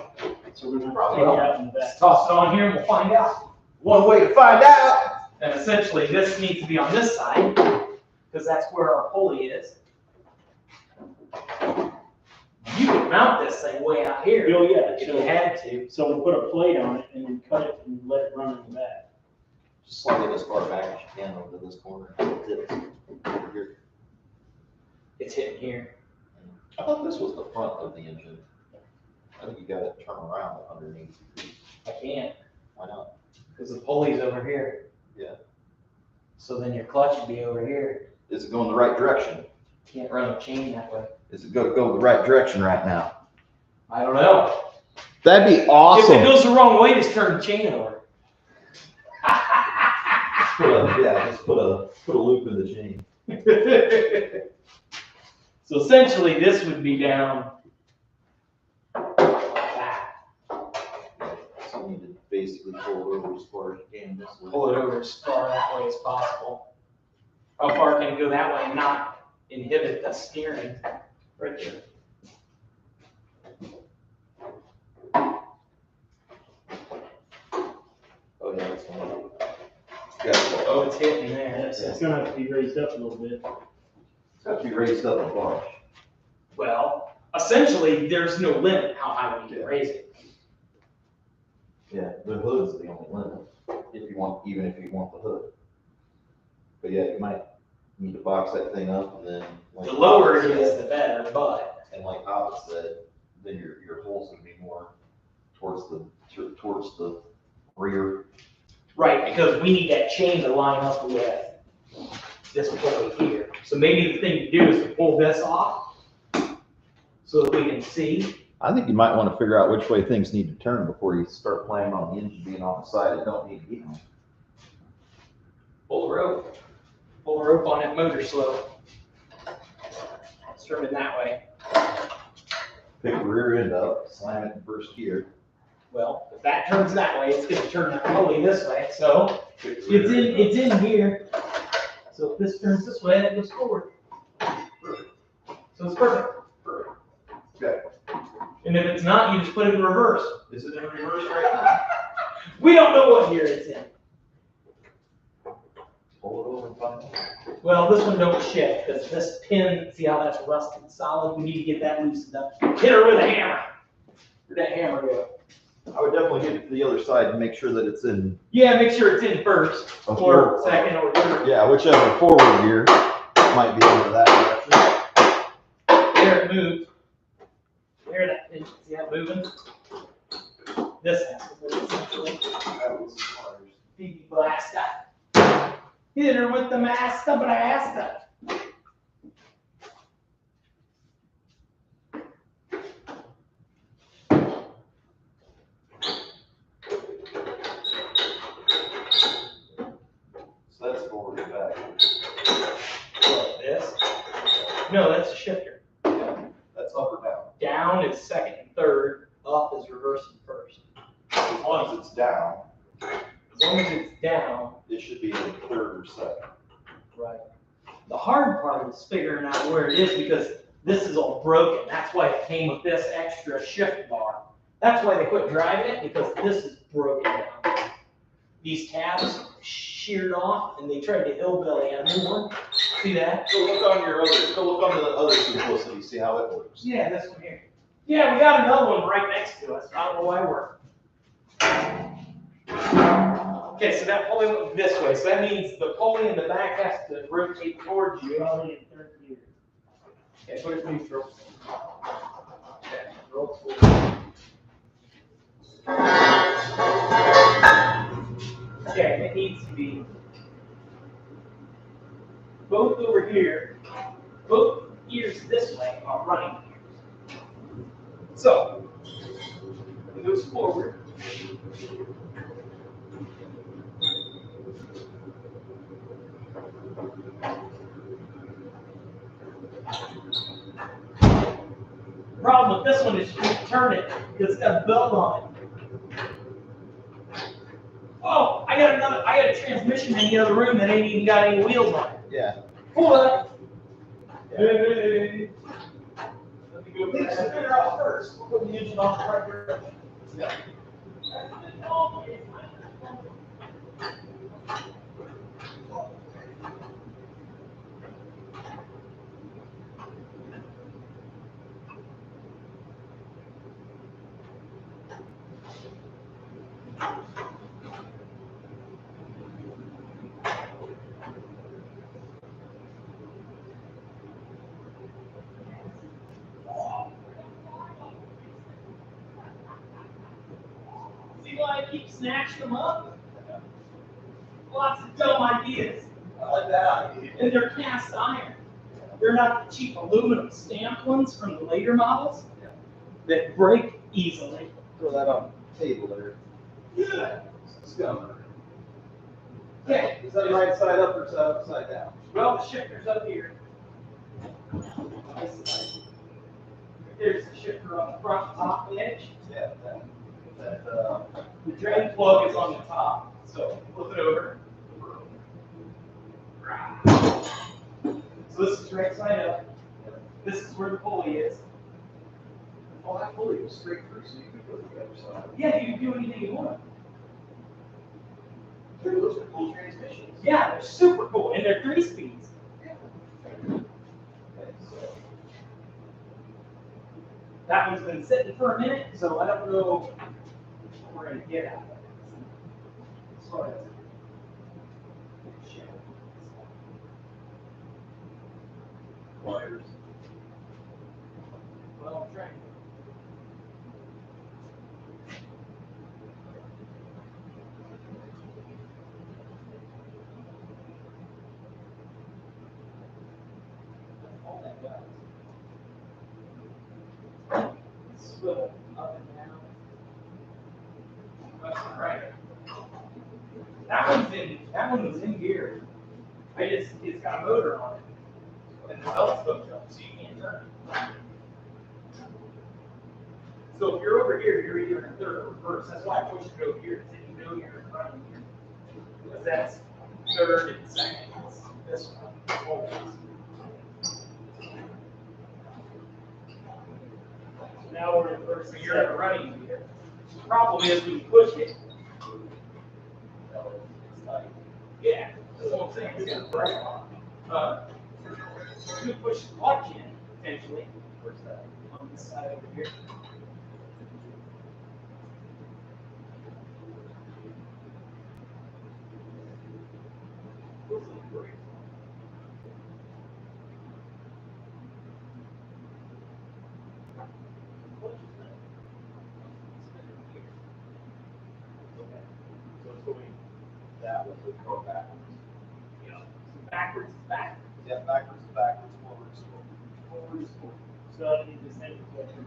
so we're gonna have to take it out in the back. toss it on here and we'll find out. one way to find out. And essentially, this needs to be on this side because that's where our pulley is. You could mount this thing way out here Oh, yeah, if you had to. so we'll put a plate on it and then cut it and let it run in the back. Just slide it as far back as you can over this corner. Over here. It's hitting here. I thought this was the front of the engine. I think you got to turn around underneath. I can't Why not? because the pulley's over here. Yeah. So then your clutch would be over here. Is it going the right direction? Can't run a chain that way. Is it going to go the right direction right now? I don't know. That'd be If awesome. it goes the wrong way, just turn the chain over. Just put a loop in the chain. So essentially, this would be down like that. So you need to basically pull it over as far as you can this way. Pull it over as far that way as possible. How far can it go that way and not inhibit the steering? Right there. Oh, yeah, that's fine. Oh, it's hitting there. Yes, it's gonna have to be raised up a little bit. It's got to be raised up a bunch. Well, essentially, there's no limit how high we can raise it. Yeah, the hood's the only limit, even if you want the hood. But yeah, you might need to box that thing up and then. The lower it is, the better, but. And like Hobbit said, then your hole's gonna be more towards the rear. Right, because we need that chain to line up with this pulley here. So maybe the thing to do is to pull this off so that we can see. I think you might want to figure out which way things need to turn before you start planning on the engine being on the side that don't need to be on. Pull the rope. Pull the rope on that motor slope. Let's turn it that way. Pick the rear end up, slam it in first gear. Well, if that turns that way, it's going to turn that pulley this way. So it's in here. So if this turns this way, it goes forward. So it's perfect. Okay. And if it's not, you just put it in reverse. Is it in reverse right now? We don't know what gear it's in. Pull it over and find out. Well, this one don't shift because this pin, see how that's rusted solid? We need to get that loosened up. Hit her with a hammer. Where'd that hammer go? I would definitely get it to the other side and make sure that it's in. Yeah, make sure it's in first, or second, or third. Yeah, whichever forward gear might be over that direction. There it moved. There that pin, see that moving? This has to move essentially. Phoebe Blasta. Hit her with the Masta Blasta. up or down? Down is second and third, up is reverse and first. As long as it's down, As long as it's down. it should be in third or second. Right. The hard part is figuring out where it is because this is all broken. That's why it came with this extra shift bar. That's why they quit driving it, because this is broken down. These tabs sheared off and they tried to hillbilly a new one. See that? Go look on the other Simplicity, see how it works. Yeah, this one here. Yeah, we got another one right next to us. I don't know why we're. Okay, so that pulley went this way. So that means the pulley in the back has to rotate towards you. Probably in third gear. Okay, put it neutral. Okay, roll forward. Okay, it needs to be both over here, both ears this way are running ears. So, it goes forward. The problem with this one is you can turn it because it's got a belt on it. Oh, I got a transmission in the other room that ain't even got any wheels on it. Yeah. Hold up. Yeah. Hey. Let me go figure out first. We'll put the engine off right here. Yeah. See why I keep snatching them up? Lots of dumb ideas. I like that idea. And they're cast iron. They're not the cheap aluminum stamped ones from the later models that break easily. Throw that on the table there. Yeah. Scum. Yeah. Is that right side up or upside down? Well, the shifter's up here. There's the shifter on the front top edge. Yeah. The drain plug is on the top. So flip it over. So this is right side up. This is where the pulley is. Oh, that pulley was straight through, so you could go to the other side. Yeah, you can do anything you want. Dude, those are cool transmissions. Yeah, they're super cool, and they're 3 speeds. Okay, so That one's been sitting for a minute, so I don't know what we're going to get out of it. As far as wires. well, I'm trying. All that does. Swivel up and down. That's all right. That one was in gear. It's got a motor on it. And the belt's hooked up, so you can't turn it. So if you're over here, you're either in third or reverse. That's why I pushed it over here, so you know you're in front of here. Because that's third and second. It's this one. Always. Now we're in first. So you're in a running gear. The problem is when you push it, It's like, yeah, that's what I'm saying. It's gonna break. You can push the clutch in, potentially. where's that? On this side over here. Those are great. Okay. So it's going that way, so go backwards. Yeah. Backwards is backwards. Yeah, backwards is backwards, forward is forward. Forward is forward. So I need to send it to you.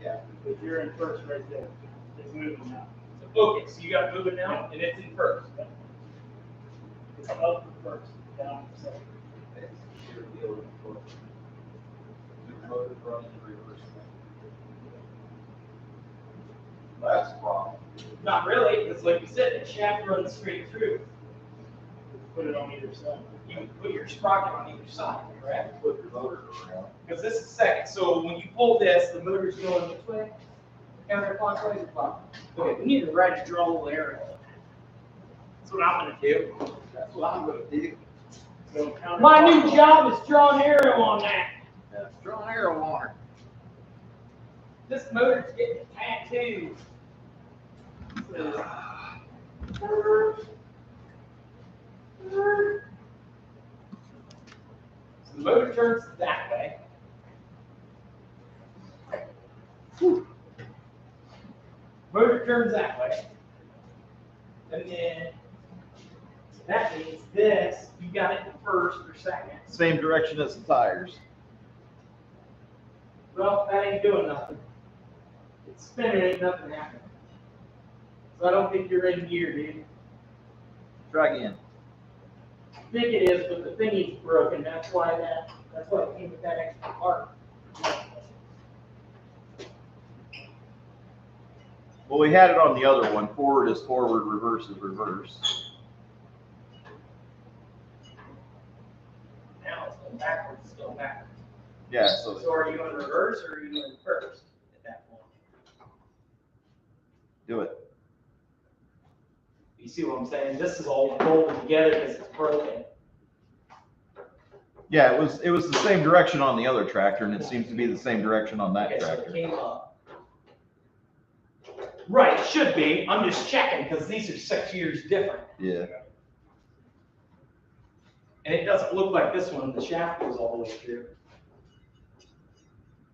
Yeah. If you're in first right there, it's moving now. So, okay, so you got to move it now, and it's in first. It's up for first, down for second. It's your deal with the foot. motor's running in reverse. That's the problem. Not really, because like you said, the shaft runs straight through. Put it on either side. You can put your sprocket on either side, correct? Flip your motor around. Because this is second. So when you pull this, the motor's going which way? Counterclockwise or clockwise? Okay, we need to write a draw little arrow. That's what I'm gonna do. That's what I'm gonna do. So My new job is draw an arrow on that. Yeah, draw an arrow on her. This motor's getting a tattoo. So the motor turns that way. Motor turns that way. And then that means this, you got it in first or second. Same direction as the tires. Well, that ain't doing nothing. It's spinning, ain't nothing happening. So I don't think you're in gear, dude. Try again. I think it is, but the thingy's broken. That's why it came with that extra part. Well, we had it on the other one. Forward is forward, reverse is reverse. Now it's going backwards, it's going backwards. Yeah, so So are you in reverse or are you in first at that point? do it. You see what I'm saying? This is all bolted together because it's broken. Yeah, it was the same direction on the other tractor, and it seems to be the same direction on that Okay, so it tractor. came up. Right, it should be. I'm just checking because these are 6 years different. Yeah. And it doesn't look like this one, the shaft goes all the way through.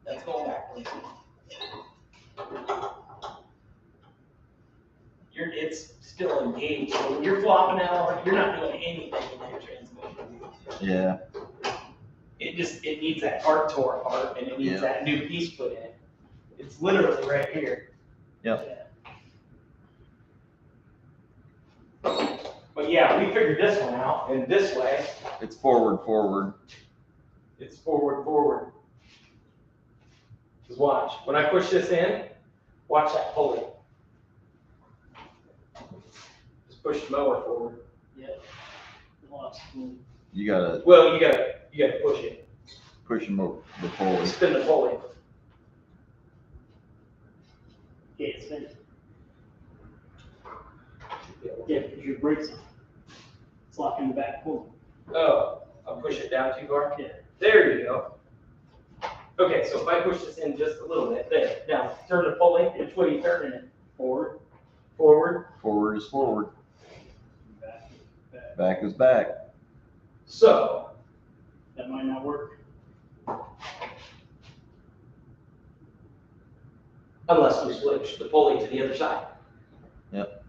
That's going backwards. It's still engaged. So when you're flopping out, you're not doing anything in that transmission. Yeah. It needs that part tore apart and it needs Yeah. that new piece put in. It's literally right here. Yep. But yeah, we figured this one out, and this way, It's forward, forward. it's forward, forward. Just watch. When I push this in, watch that pulley. Just push the mower forward. Yeah. Lost. You gotta Well, you gotta push it. push them over the pulley. Spin the pulley. Yeah, it's finished. Yeah, because your brakes on. It's locking the back pulley. Oh, I'll push it down too far? Yeah. There you go. Okay, so if I push this in just a little bit, there, now, turn the pulley, which way are you turning it? Forward. Forward. Forward is forward. Back. Back. Back is back. So, That might not work. unless we switch the pulley to the other side. Yep.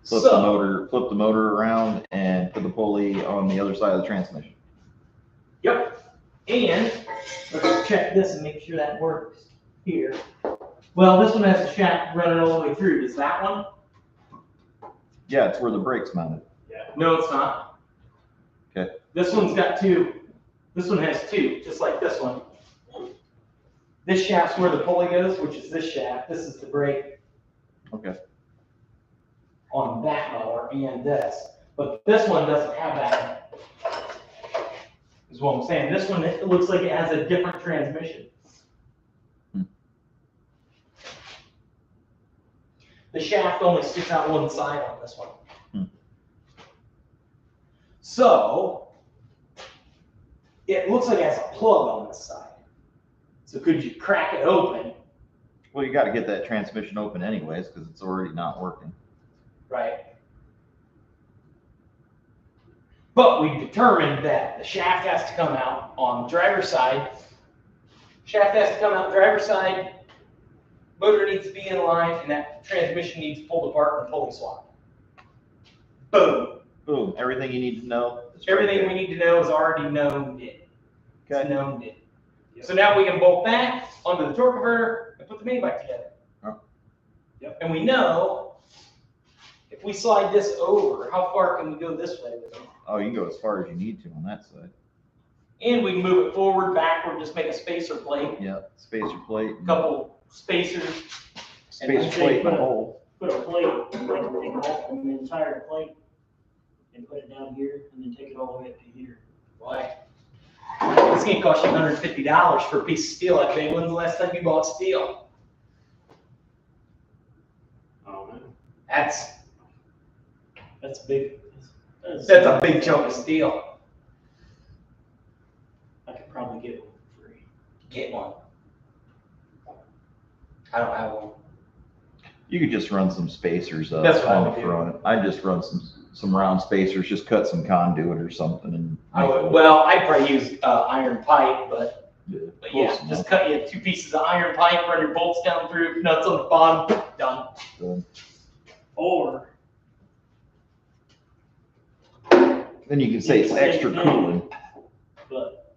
So, Flip the motor around and put the pulley on the other side of the transmission. Yep. And let's check this and make sure that works here. Well, this one has a shaft running all the way through. Does that one? Yeah, it's where the brake's mounted. No, it's not. Okay. This one's got two. This one has two, just like this one. This shaft's where the pulley goes, which is this shaft. This is the brake Okay. on that mower and this. But this one doesn't have that. Is what I'm saying. This one, it looks like it has a different transmission. The shaft only sticks out one side on this one. So, it looks like it has a plug on this side. So could you crack it open? Well, you got to get that transmission open anyways because it's already not working. Right. But we determined that the shaft has to come out on the driver's side. Shaft has to come out driver's side. Motor needs to be in line, and that transmission needs pulled apart and pulley swap. Boom. Boom. Everything you need to know. is right Everything there. we need to know is already known. It's Okay. known. So now we can bolt that onto the torque converter and put the main bike together. Oh. Yep. And we know if we slide this over, how far can we go this way with it? Oh, you can go as far as you need to on that side. And we can move it forward, backward, just make a spacer plate, Yeah, spacer plate. a couple spacers. Spacer plate and a hole. Put a plate, like take off the entire plate and put it down here and then take it all the way up to here. Why? It's gonna cost you $150 for a piece of steel. I think when's the last time you bought steel? I don't know. That's big. that's a big chunk of steel. I could probably get one for free. Get one. I don't have one. You could just run some spacers up That's what I on would the do. front. I'd just run some round spacers, just cut some conduit or something and. Well, I'd probably use iron pipe, but Yeah, yeah, close just enough. cut you 2 pieces of iron pipe, run your bolts down through, nuts on the bottom, done. Done. Or Then you can say it's extra cooling. but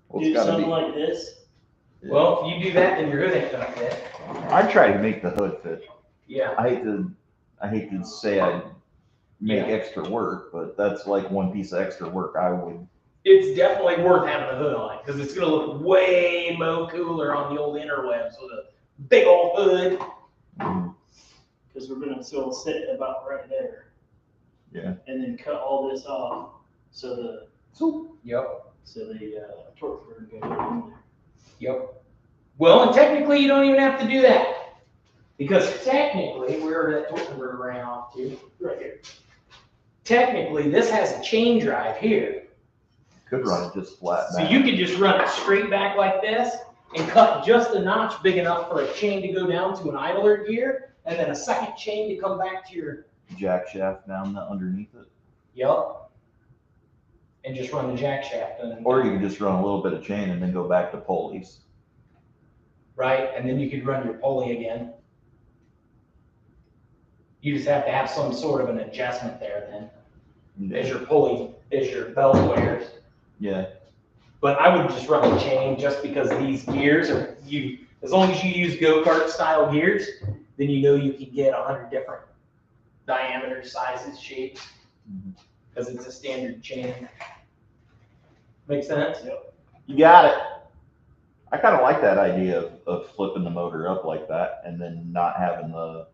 Well, it's do gotta something be. like this. Well, if you do that, then your hood ain't gonna fit. I try to make the hood fit. Yeah. I hate to say I make Yeah. extra work, but that's like one piece of extra work I would. It's definitely worth having a hood on it because it's gonna look way more cooler on the old interwebs with a big old hood. Because we're gonna so it'll sit about right there. Yeah. And then cut all this off so the Yep. torque fluid goes in there. Yep. Well, and technically you don't even have to do that. Because technically, where that torque converter ran off to, Right here. technically this has a chain drive here. Could run it just flat So back. you could just run it straight back like this and cut just a notch big enough for a chain to go down to an idler gear, and then a second chain to come back to your, Jack shaft down underneath it. yup. And just run the jack shaft and then. Or you can just run a little bit of chain and then go back to pulleys. Right, and then you could run your pulley again. You just have to have some sort of an adjustment there then, as your pulley, as your belt wears. Yeah. But I would just run the chain just because these gears are, as long as you use go-kart style gears, then you know you can get 100 different diameters, sizes, shapes, because it's a standard chain. Make sense? Yep. You got it. I kind of like that idea of flipping the motor up like that and then not having the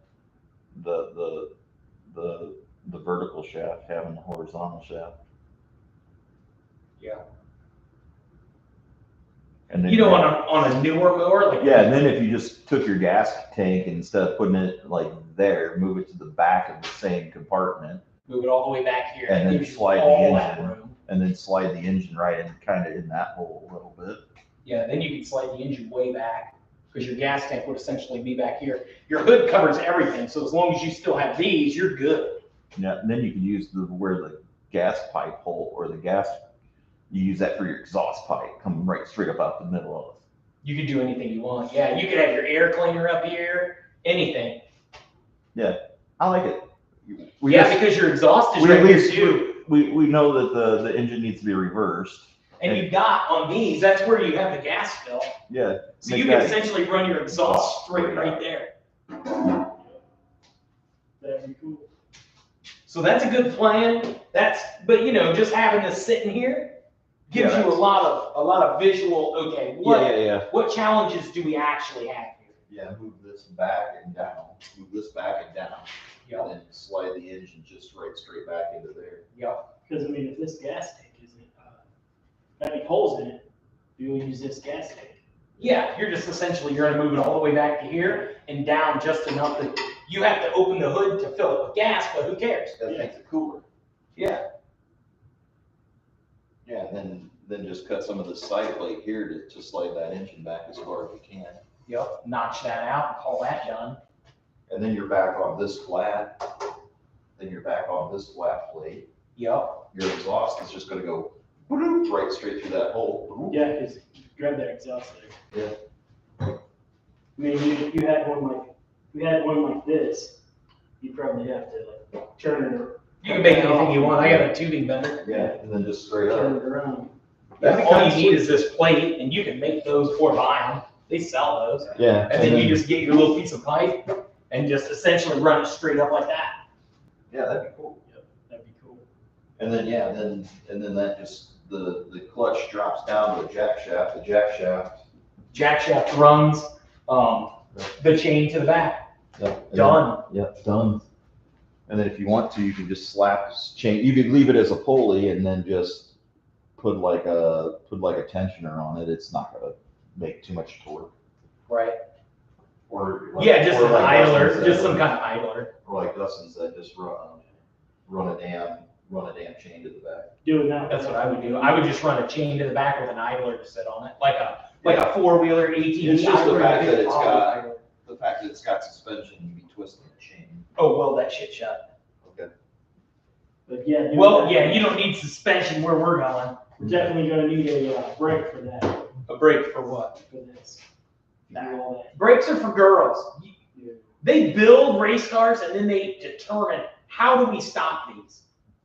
vertical shaft, having the horizontal shaft. Yeah. And then You know, on a newer mower, like. yeah, and then if you just took your gas tank and instead of putting it like there, move it to the back of the same compartment Move it all the way back here. And then gives you slide the all that engine. room. and then slide the engine right in, kind of in that hole a little bit. Yeah, then you can slide the engine way back because your gas tank would essentially be back here. Your hood covers everything, so as long as you still have these, you're good. Yeah, and then you can use where the gas pipe hole or you use that for your exhaust pipe, coming right straight up out the middle of it. You could do anything you want. Yeah, you could have your air cleaner up here, anything. I like it. Because your exhaust is we right at here least too. we know that the engine needs to be reversed. And you've got on these, that's where you have the gas fill. Yeah. So make you can that- essentially run your exhaust straight right there. That'd be cool. So that's a good plan. But you know, just having this sitting here gives Yeah, you a lot of visual, okay, what challenges do we actually have here? Yeah, move this back and down, move this back and down, Yep. and then slide the engine just straight back into there. Yep. Because I mean, if this gas tank isn't got any holes in it, you will use this gas tank. Yeah, you're gonna move it all the way back to here and down just enough that you have to open the hood to fill it with gas, but who cares? That makes it cooler. Yeah. Yeah, and then just cut some of the side plate here to slide that engine back as far as you can. Yep. Notch that out and call that done. And then you're back on this flat, plate. Yep. Your exhaust is just gonna go right straight through that hole. Yeah, because grab that exhaust there. Yeah. I mean, if you had one like this, you'd probably have to like turn it or You can make anything you want. I got a tubing bender. Yeah, and then just straight turn up. it around. That'd be All kinda you need is this plate, and you can make those or buy them. They sell those. Yeah. And then you just get your little piece of pipe and just essentially run it straight up like that. Yeah, that'd be cool. Yep, that'd be cool. And then, and then that just the clutch drops down to the jack shaft. The jack shaft runs the chain to the back. Yep. Done. Yep, done. And then if you want to, you can just slap this chain. You could leave it as a pulley and then just put like a tensioner on it. It's not gonna make too much torque. Right. Or Yeah, just an like idler, Dustin just said, some kind of idler. Or like Dustin said, just run a damn chain to the back. Doing that. That's what I would do. I would just run a chain to the back with an idler to sit on it, like a 4-wheeler ATV. It's just the idler, fact a that big it's poly got- idler. The fact that it's got suspension, you'd be twisting the chain. Oh, well, that shit shut. Okay. But yeah. doing Well, that, yeah, you don't need suspension where we're going. We're definitely gonna need a brake for that, A brake for what? for this. Nah. Do all that. Brakes are for girls. Yeah. They build race cars and then they determine how do we stop these.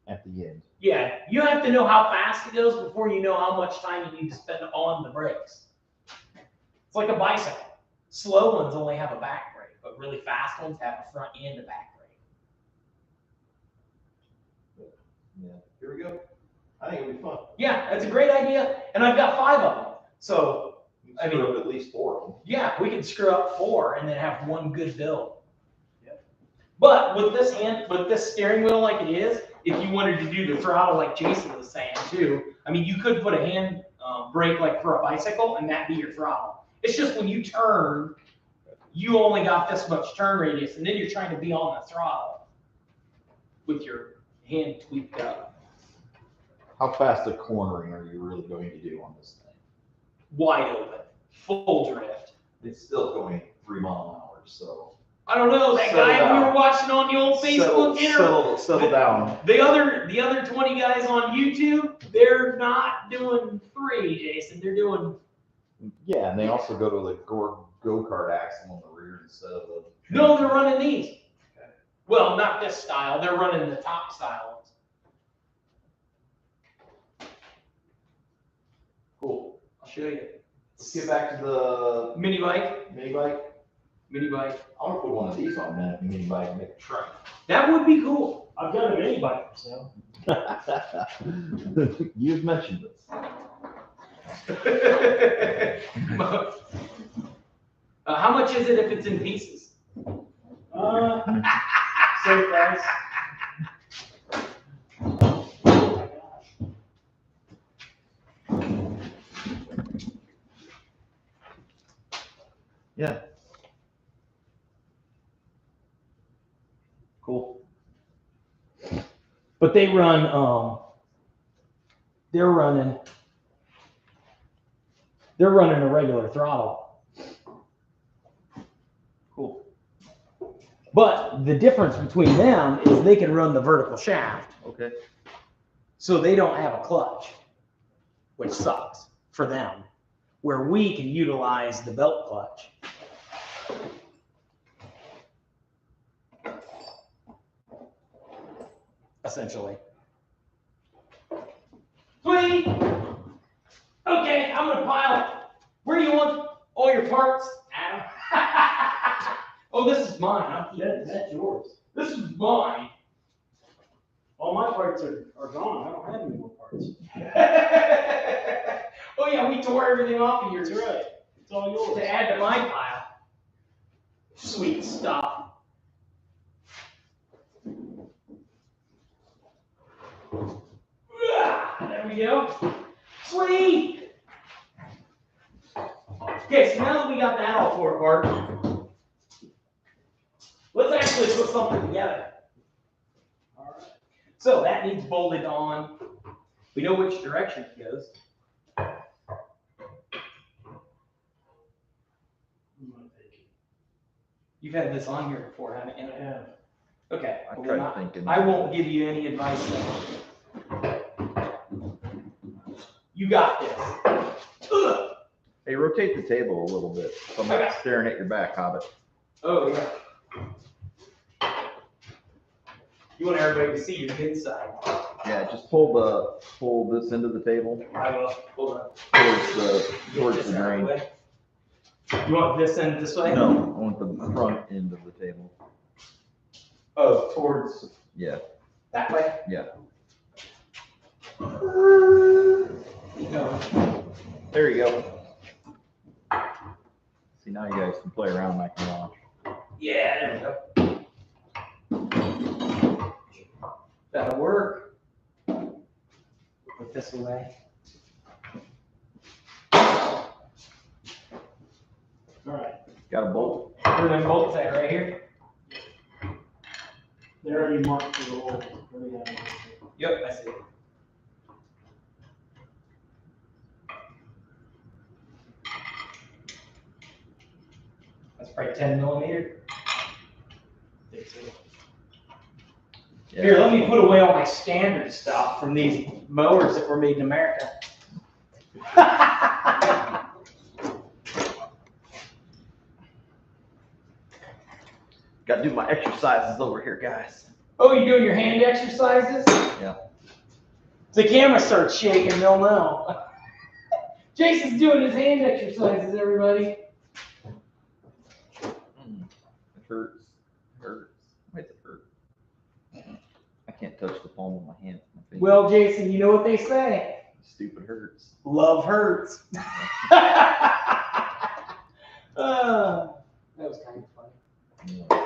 At the end. Yeah, you have to know how fast it goes before you know how much time you need to spend on the brakes. It's like a bicycle. Slow ones only have a back brake, but really fast ones have a front and a back brake. Yeah. Here we go. I think it'll be fun. Yeah, that's a great idea, and I've got 5 of them. So, I mean, Screw up at least 4 of them. yeah, we could screw up 4 and then have one good build. Yep. But with this steering wheel like it is, if you wanted to do the throttle like Jason was saying too, I mean, you could put a hand brake like for a bicycle and that be your throttle. It's just when you turn, you only got this much turn radius, and then you're trying to be on the throttle with your hand tweaked up. How fast a cornering are you really going to do on this thing? Wide open, full drift. It's still going 3 mph, so. I don't know, that Settle guy we down. were watching on the old Facebook Settle down. The other 20 guys on YouTube, they're not doing 3, Jason. They're doing. Yeah, and they also go to the go-kart axle on the rear instead of the. No, they're running these. Okay. Well, not this style. They're running the top style ones. Cool. I'll show you. Let's get back to the Mini bike. mini bike. Mini bike. I want to put one of these on that mini bike and make a truck. That would be cool. I've got a mini bike for sale. You've mentioned this. How much is it if it's in pieces? Same price. Yeah. Cool. But they run, they're running a regular throttle. Cool. But the difference between them is they can run the vertical shaft, Okay. so they don't have a clutch, which sucks for them, where we can utilize the belt clutch. Essentially. Sweet. Okay, I'm gonna pile. Where do you want all your parts, Adam? Oh, this is mine. That's yours. This is mine. All my parts are gone. I don't have any more parts. Oh yeah, we tore everything off of yours. That's right. It's all yours. To add to my pile. Sweet stuff. There we go. Sweet. Okay, so now that we got that all tore apart, let's actually put something together. All right. So that needs bolted on. We know which direction it goes. You've had this on here before, haven't you? Yeah. Okay. I well, tried then thinking. I won't give you any advice then. You got this. Ugh. Hey, rotate the table a little bit. So I'm not staring at your back, Hobbit. Oh, yeah. You want everybody to see your inside. Yeah, just pull this into the table I will. Hold on. towards Get the this out of drain. way. You want this end this way? No, I want the front end of the table. Oh, towards Yeah, that way? yeah. There you go. See, now you guys can play around and I can watch. Yeah, there we go. That'll work. Put this away. All right. Got a bolt? Where are them bolts at, right here? They're already marked for the hole. Yep, I see. That's probably 10 millimeter. Yeah. Here, let me put away all my standard stuff from these mowers that were made in America. Got to do my exercises over here, guys. Oh, you doing your hand exercises? Yeah. If the camera starts shaking, they'll know. Jason's doing his hand exercises, everybody. It hurts. It hurts. Why does it hurt? I can't touch the palm of my hand. My finger. Well, Jason, you know what they say. Stupid hurts. Love hurts. That was kind of funny. Yeah.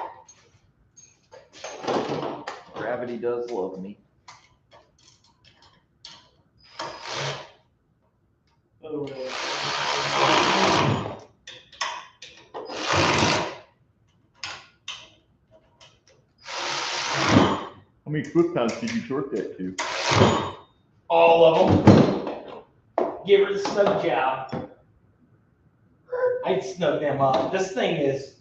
Gravity does love me. Other way. How many foot-pounds did you torque that to? All of them. Give her the snug job. I'd snug them up. This thing is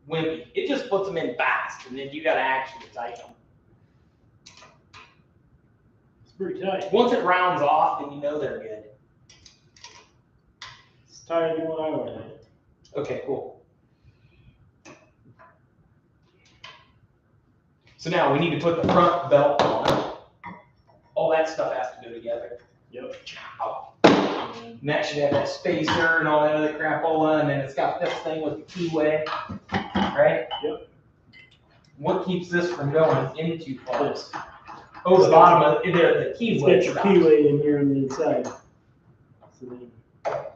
wimpy. It just puts them in fast, and then you got to actually tighten them. It's pretty tight. Once it rounds off, then you know they're good. It's tighter than what I would have. Okay, cool. So now we need to put the front belt on. All that stuff has to go together. Yep. And that should have that spacer and all that other crapola, and then it's got this thing with the keyway, right? Yep. What keeps this from going in too far? This. Oh, the bottom of the It's keyway. got your keyway in here on the inside. So then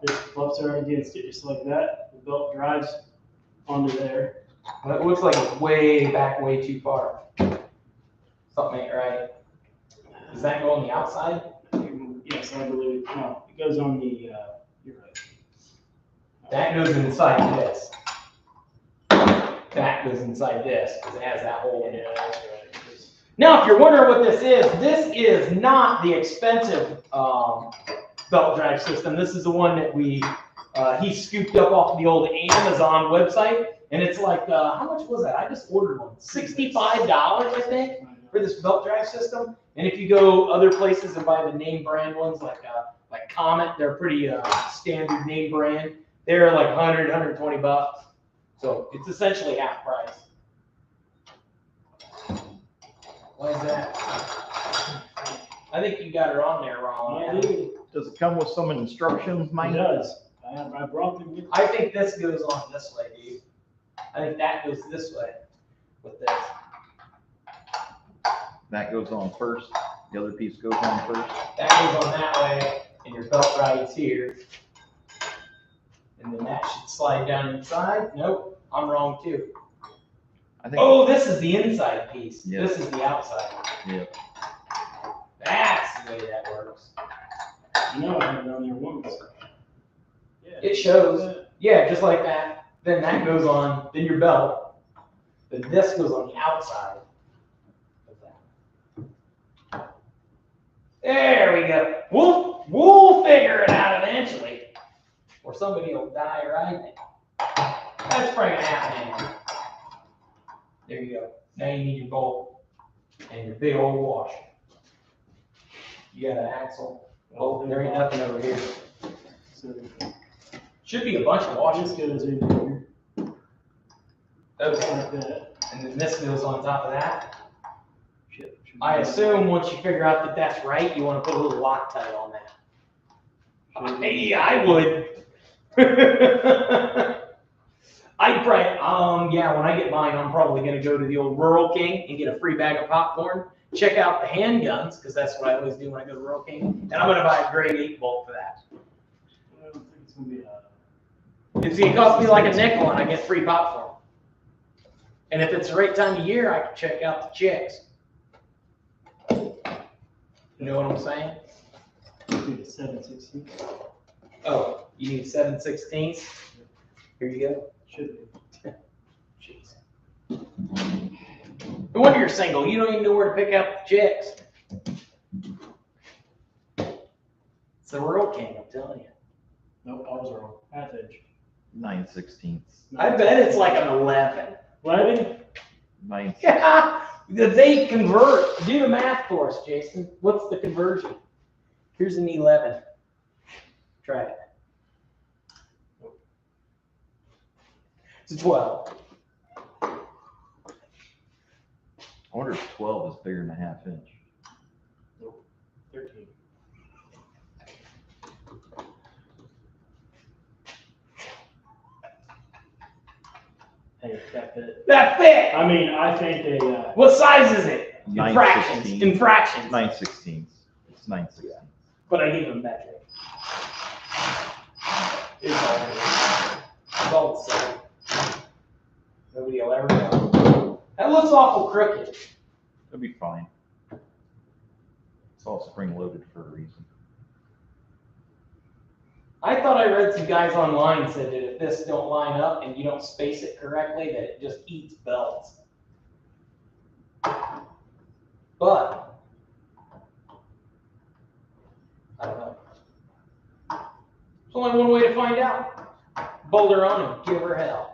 this flips right against it just like that. The belt drives onto there. Well, it looks like it's way back, way too far. Something ain't right. Does that go on the outside? Yes, I believe. No, it goes on the. You're right. That goes inside this. That goes inside this because it has that hole in it. Yeah, that's right. Now, if you're wondering what this is not the expensive belt drive system. This is the one that he scooped up off the old Amazon website, and it's like how much was that? I just ordered one, $65, I think, for this belt drive system. And if you go other places and buy the name brand ones like Comet, they're pretty standard name brand. They're like 100, 120 bucks. So it's essentially half price. Why is that? I think you got her on there wrong. I do. Does it come with some instructions, It Mike? does. I brought them with me. I think this goes on this way, dude. I think that goes this way with this. That goes on first. The other piece goes on first. That goes on that way, and your belt ride's here. And then that should slide down inside. Nope, I'm wrong too. I think. Oh, this is the inside piece. Yeah. This is the outside. Yeah. That's the way that works. You know, I had it on there once. Yeah. It shows. Yeah, just like that. Then that goes on, then your belt. Then this goes on the outside of that. There we go. We'll figure it out eventually. Or somebody will die riding it. That's probably gonna happen anyway. There you go. Now you need your bolt and your big old washer. You got an axle. Oh, there ain't nothing over here. So Should be a bunch of washers. this goes in here. Okay. Like that. And then this goes on top of that. Should be- I assume once you figure out that that's right, you want to put a little Loctite on that. Hey, I would. I'd probably, yeah, when I get mine, I'm probably going to go to the old Rural King and get a free bag of popcorn check out the handguns, because that's what I always do when I go to Rural King. And I'm gonna buy a grade 8 bolt for that. I don't think it's gonna be It's gonna cost me like a nickel and I get free popcorn. And if it's the right time of year, I can check out the chicks. You know what I'm saying? maybe a 7/16. Oh, you need 7/16? Here you go. Should be. Jeez. No wonder you're single. You don't even know where to pick out the chicks. It's the Rural King, I'm telling you. Nope, I was wrong. Half inch. 9/16. I bet it's like an 11. 11? 9. Yeah, they convert. Do the math for us, Jason. What's the conversion? Here's an 11. Try it. It's a 12. I wonder if 12 is bigger than a half inch. Nope. 13. Hey, that fit. That fit. I mean, I think they, What size is it? 9/16. Infractions. Infractions. 9/16. It's 9/16. But I gave him metric. It's all the same. Nobody will ever know. That looks awful crooked. It'll be fine. It's all spring loaded for a reason. I thought I read some guys online said that if this don't line up and you don't space it correctly, that it just eats belts. But I don't know. There's only one way to find out. Boulder on and give her hell.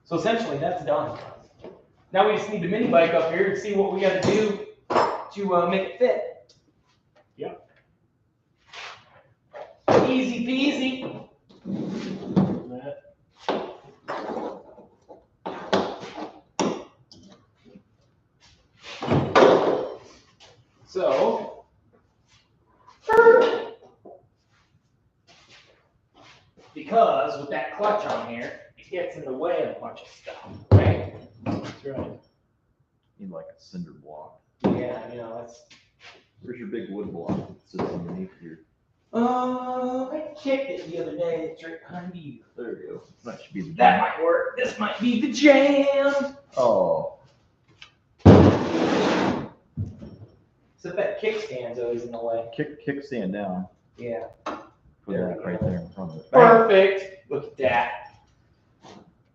So essentially, that's done. Now we just need the mini bike up here and see what we got to do to make it fit. Yep. Easy peasy. So, because with that clutch on here, it gets in the way of a bunch of stuff, right? That's right. Need like a cinder block. Yeah, you know, that's. Where's your big wood block that sits underneath here? I kicked it the other day. It's right behind you. There you go. That should be the That might work. This might be the jam. Oh, Except that kickstand's always in the way. kickstand down. Yeah. Put that right there in front of it. Perfect. Look at that.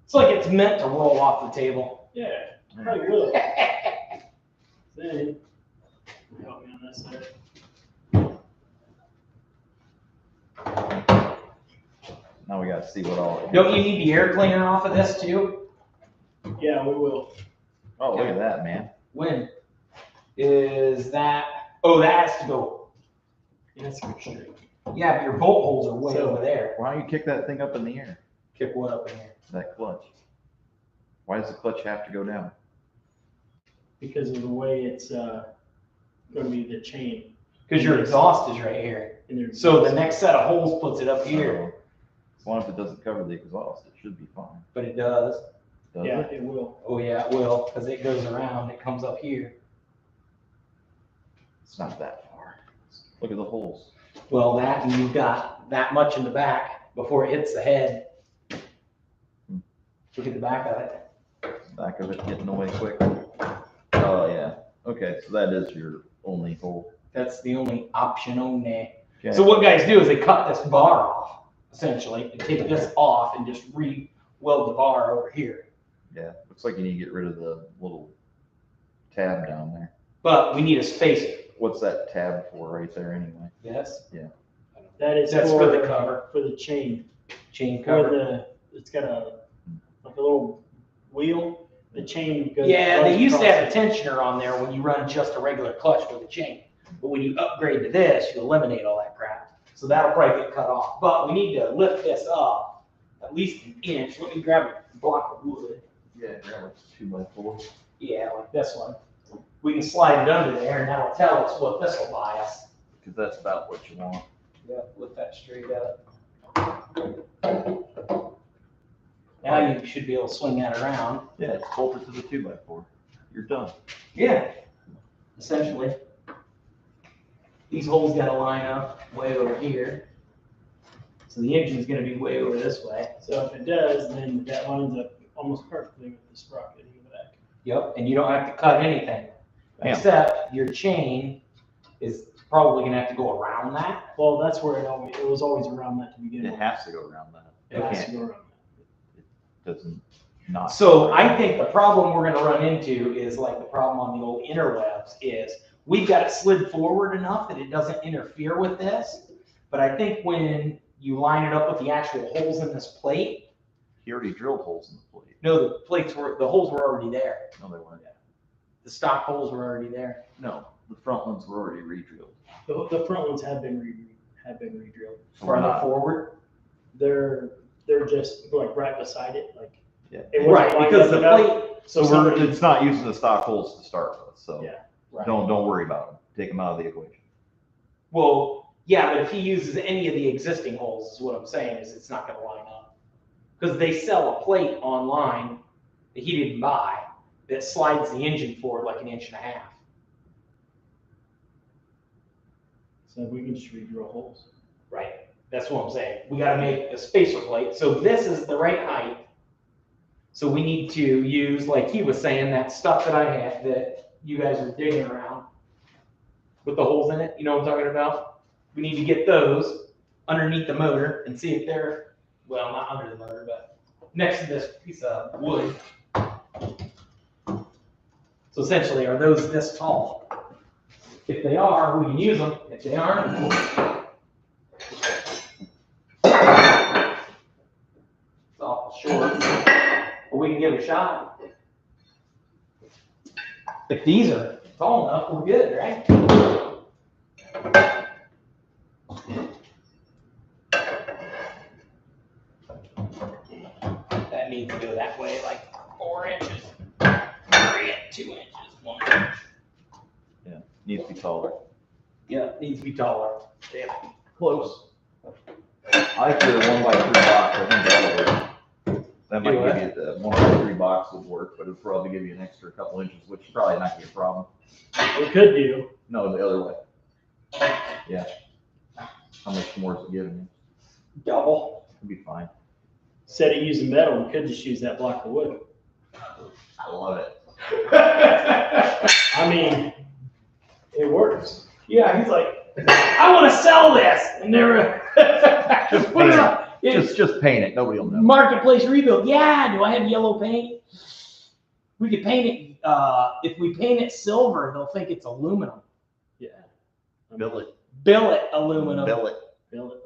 It's like it's meant to roll off the table. Yeah, probably will. Then, help me on this side. Now we gotta see what all. Don't you need the air cleaner off of this too? Yeah, we will. Oh, look at that, man. When is that? Oh, that has to go. That's good straight. Yeah, but your bolt holes are way So- over there. Why don't you kick that thing up in the air? Kick what up in here? That clutch. Why does the clutch have to go down? Because of the way it's going to be the chain. Because your exhaust is right here. And there's So the next set of holes puts it up here, As long as it doesn't cover the exhaust, it should be fine. but it does. Does yeah, it? it will. Oh yeah, it will, because it goes around. It comes up here. It's not that far. Look at the holes. Well, that and you've got that much in the back before it hits the head. Look at the back of it. Back of it getting away quick. Oh, yeah. Okay, so that is your only hole. That's the only option on there. Okay. So what guys do is they cut this bar off, essentially, and take this off and just re-weld the bar over here. Yeah, looks like you need to get rid of the little tab down there. But we need a spacer. What's that tab for right there anyway? Yes. That is That's for the cover. For the chain. Chain For cover. it's got like a little wheel. The chain goes. Yeah, they runs used to have across a tensioner on there when you run just a regular clutch with a chain. But when you upgrade to this, you eliminate all that crap. So that'll probably get cut off. But we need to lift this up at least an inch. Let me grab a block of wood. Yeah, grab a 2x4. Yeah, like this one. We can slide it under there and that'll tell us what this will buy us. Because that's about what you want. Yeah, lift that straight up. Now you should be able to swing that around. Yeah, it's bolted to the 2x4. you're done. Yeah, essentially. These holes got to line up way over here. So the engine's going to be way over this way. So if it does, then that lines up almost perfectly with the sprocket in the back. Yep, and you don't have to cut anything. Yeah. Except your chain is probably going to have to go around that. Well, that's where it was always around that to begin It with. has to go around that. It has to go around that. It doesn't not. So I think the problem we're going to run into is like the problem on the old interwebs is we've got it slid forward enough that it doesn't interfere with this. But I think when you line it up with the actual holes in this plate. He already drilled holes in the plate. No, the holes were already there. No, they weren't. The stock holes were already there. No, the front ones were already re-drilled. The front ones have been re-drilled. Farther forward. They're just like right beside it, like. Yeah. It wasn't Right, lined because up the enough, plate. So it's not using the stock holes to start with, so Yeah. Right. don't worry about them. Take them out of the equation. Well, yeah, but if he uses any of the existing holes, is what I'm saying, is it's not going to line up. Because they sell a plate online that he didn't buy that slides the engine forward like 1.5 inches. So we can just re-drill holes. Right. That's what I'm saying. We got to make a spacer plate. So this is the right height. So we need to use, like he was saying, that stuff that I had that you guys are digging around with the holes in it. You know what I'm talking about? We need to get those underneath the motor and see if they're, well, not under the motor, but next to this piece of wood. So essentially, are those this tall? If they are, we can use them. If they aren't, it's awful short, but we can give it a shot. If these are tall enough, we're good, right? That needs to go that way, like 4 inches. 2 inches, 1 inch. Yeah, needs to be taller. Yeah, needs to be taller. Damn. Close. I did a 1x3 box. I think that'll work. That might Do give you the 1x3 box would work, but it'll probably give you an extra couple inches, which is probably not gonna be a problem. We could do. No, the other way. Yeah. How much more is it giving you? Double. It'll be fine. Instead of using metal, we could just use that block of wood. I love it. I mean, it works. Yeah, he's like, I want to sell this, and they're Just put paint it it. on. Just paint it. Nobody will know. Marketplace rebuild. Yeah, do I have yellow paint? We could paint it. If we paint it silver, they'll think it's aluminum. Yeah. Billet. Billet aluminum. Billet. Billet.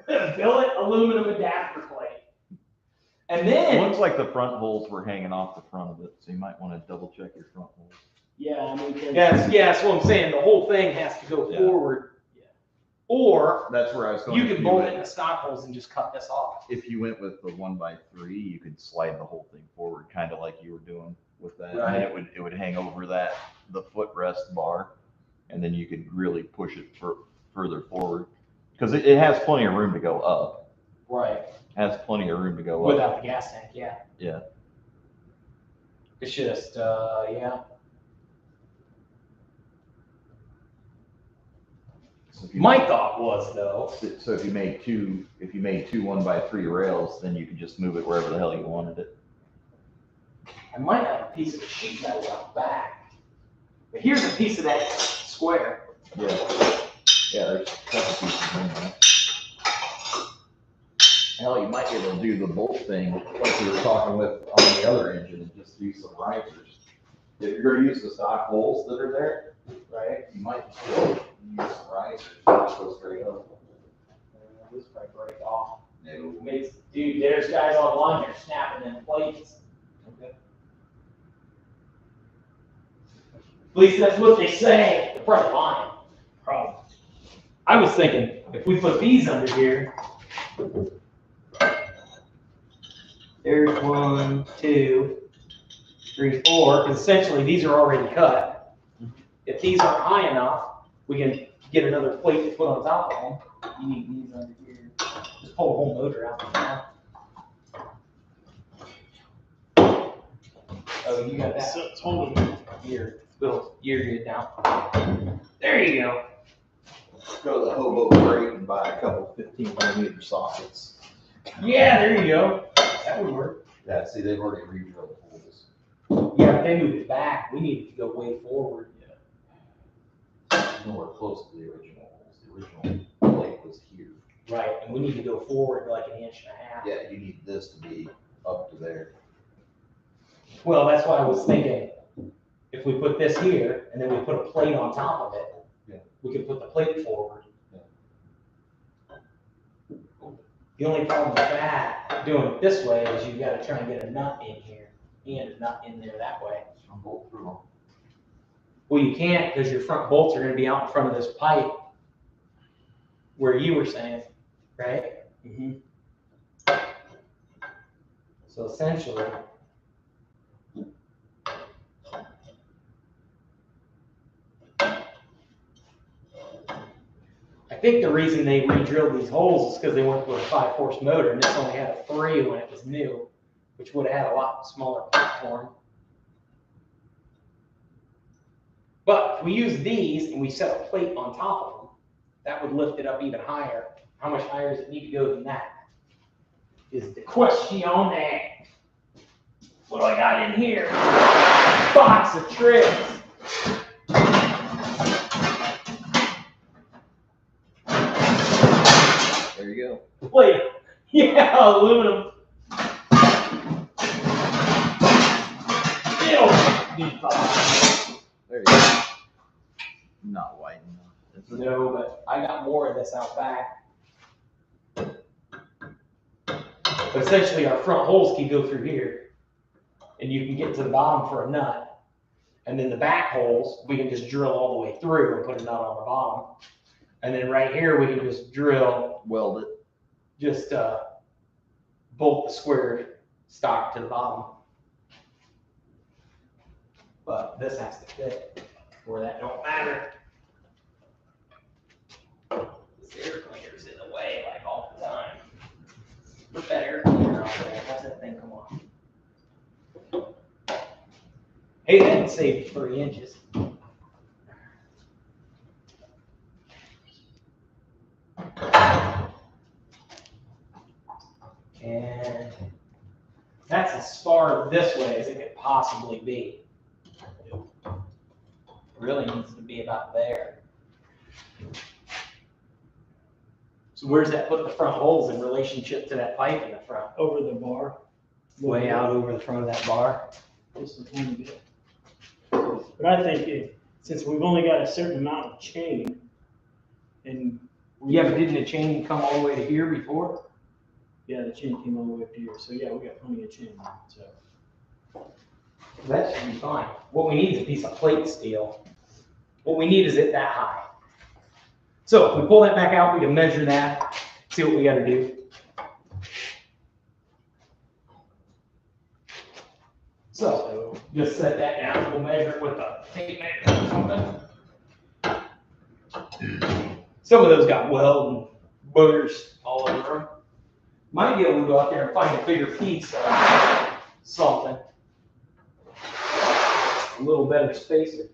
Billet aluminum adapter plate. And It then looks like the front holes were hanging off the front of it, so you might want to double check your front holes. Yeah, I mean. that's what I'm saying. The whole thing has to go Yeah. forward. Yeah. Or That's where I was going. you If can bolt it went- in the stock holes and just cut this off. If you went with the 1x3, you could slide the whole thing forward, kind of like you were doing with that. Right. And it would hang over the footrest bar, and then you could really push it further forward because it has plenty of room to go up. Right. It has plenty of room to go up. Without the gas tank, yeah. Yeah. It's just, yeah. So if you My thought was though, So if you made two 1x3 rails, then you could just move it wherever the hell you wanted it. I might have a piece of sheet metal out back. But here's a piece of that square. Yeah. Yeah, there's a couple pieces in there. Hell, you might be able to do the bolt thing like we were talking with on the other engine and just do some risers. If you're going to use the stock holes that are there, right, you might just use some risers that just go straight up. This might break off. No. Dude, there's guys online here snapping in plates. Okay. At least that's what they say. They're probably lying. Problem. I was thinking, if we put these under here, there's 1, 2, 3, 4, because essentially these are already cut. If these aren't high enough, we can get another plate to put on top of them. You need these under here. Just pull the whole motor out now. Oh, you got that? So totally. Here, Bill, you're down. There you go. Go to the hobo crate and buy a couple 15mm sockets. Yeah, there you go. That would work. Yeah, see, they've already re-drilled holes. Yeah, but they moved it back. We needed to go way forward. Nowhere close to the original holes. The original plate was here. Right, and we need to go forward like 1.5 inches. Yeah, you need this to be up to there. Well, that's why I was thinking, if we put this here and then we put a plate on top of it, Yeah. we could put the plate forward. Yeah. The only problem with that, doing it this way, is you've got to try and get a nut in here and a nut in there that way. I'll bolt through them. Well, you can't because your front bolts are going to be out in front of this pipe where you were saying, right? Mm-hmm. So essentially, I think the reason they re-drilled these holes is because they went with a 5-horse motor and this only had a 3 when it was new, which would have had a lot smaller platform. But if we use these and we set a plate on top of them, that would lift it up even higher. How much higher does it need to go than that? Is the question. What do I got in here? Box of tricks. There you go. Plate. Yeah, aluminum. There you go. Not wide enough. Is it? No, but I got more of this out back. But essentially our front holes can go through here and you can get to the bottom for a nut. And then the back holes, we can just drill all the way through and put a nut on the bottom. And then right here, we can just drill, Weld it. just bolt the square stock to the bottom. But this has to fit, or that don't matter. This air cleaner's in the way like all the time. Put that air cleaner out there. How's that thing come on? Hey, that saved 3 inches. And that's as far this way as it could possibly be. It really needs to be about there. So where's that put the front holes in relationship to that pipe in the front? Over the bar. Way out over the front of that bar. Just a tiny bit. But I think since we've only got a certain amount of chain, and Yeah, but didn't the chain come all the way to here before? yeah, the chain came all the way up here, so yeah, we got plenty of chain. So That should be fine. What we need is a piece of plate steel. What we need is it that high. So if we pull that back out, we can measure that, see what we gotta do. So just set that down, we'll measure it with a tape measure or something. Some of those got weld and boogers all over them. Might be able to go out there and find a bigger piece of something. A little better spacer.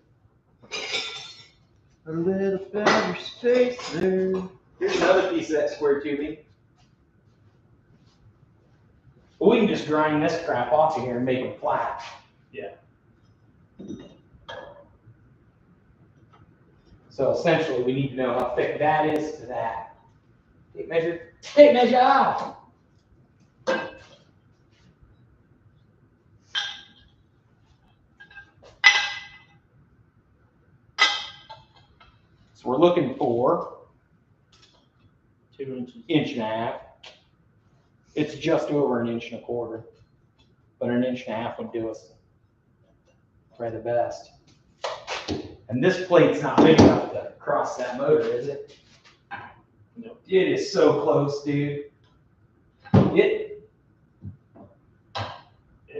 A little better spacer. Here's another piece of that square tubing. Well, we can just grind this crap off of here and make them flat. yeah, So essentially, we need to know how thick that is to that. Tape measure. Tape measure out. So we're looking for 2 inches. 1.5 inches. It's just over 1.25 inches, but 1.5 inches would do us probably the best. And this plate's not big enough to cross that motor, is it? No. It is so close, dude. It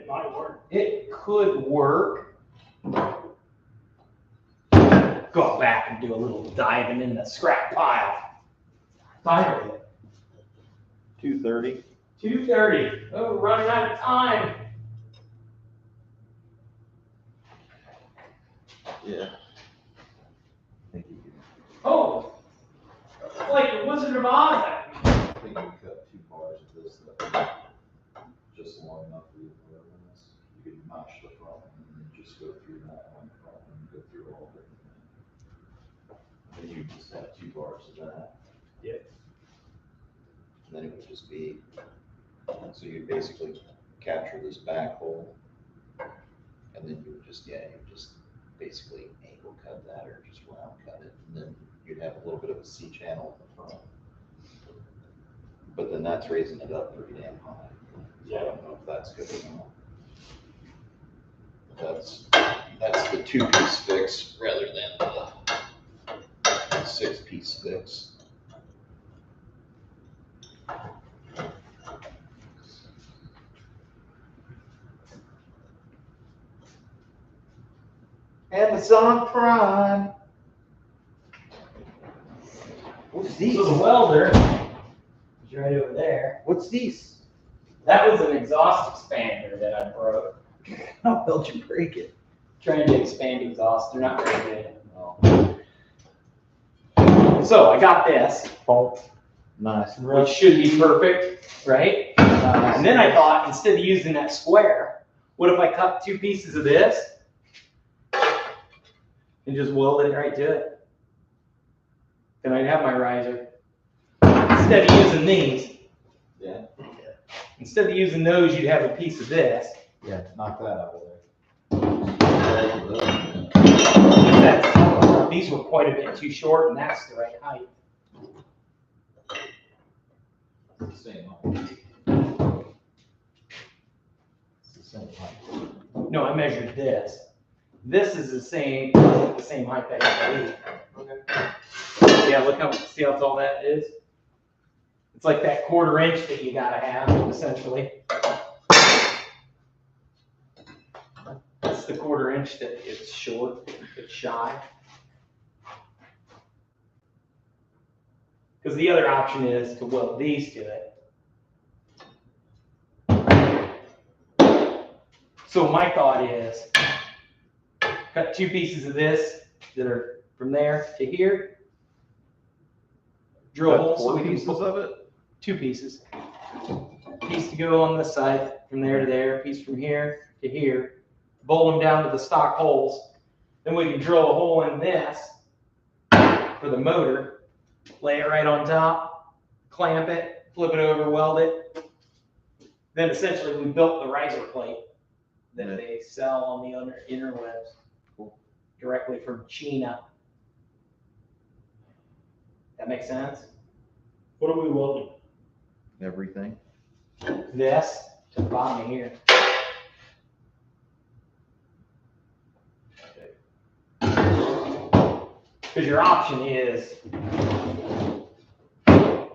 might work. It could work. Go back and do a little diving in the scrap pile. Finally. 230. 2:30. Oh, we're running out of time. Yeah. Oh, like the Wizard of Oz. I think you cut 2 bars of this stuff just long enough for you to put in this. You can notch the front and then just go through that one front and go through all of it. And then you just have 2 bars of that. Yep. And then it would just be, so you basically capture this back hole, and then you would just, yeah, you would just basically angle cut that or just round cut it, and then you'd have a little bit of a C channel in the front. But then that's raising it up pretty damn high. So I don't know if that's good or not. That's the 2-piece fix rather than the 6-piece fix. Amazon Prime. What's these? So the welder is right over there. What's these? That was an exhaust expander that I broke. How well did you break it? Trying to expand exhaust. They're not very good. Oh. So I got this, Nice. which should be perfect, right? And then I thought, instead of using that square, what if I cut 2 pieces of this and just welded it right to it? Then I'd have my riser. Instead of using these, Yeah. instead of using those, you'd have a piece of this. Yeah, knock that out of there. These were quite a bit too short, and that's the right height. Same height. It's the same height. No, I measured this. This is the same height that I believe. Okay. Yeah, look how, see how tall that is? It's like that 1/4 inch that you gotta have, essentially. That's the 1/4 inch that it's short, it's shy. Because the other option is to weld these to it. So my thought is, cut 2 pieces of this that are from there to here. Drill holes so we can pieces of it? 2 pieces. Piece to go on this side, from there to there, piece from here to here. Bolt them down to the stock holes. Then we can drill a hole in this for the motor. Lay it right on top, clamp it, flip it over, weld it. Then essentially we built the riser plate that they sell on the interwebs. Cool. Directly from China. That makes sense? What are we welding? Everything. This to the bottom of here. Because your option is,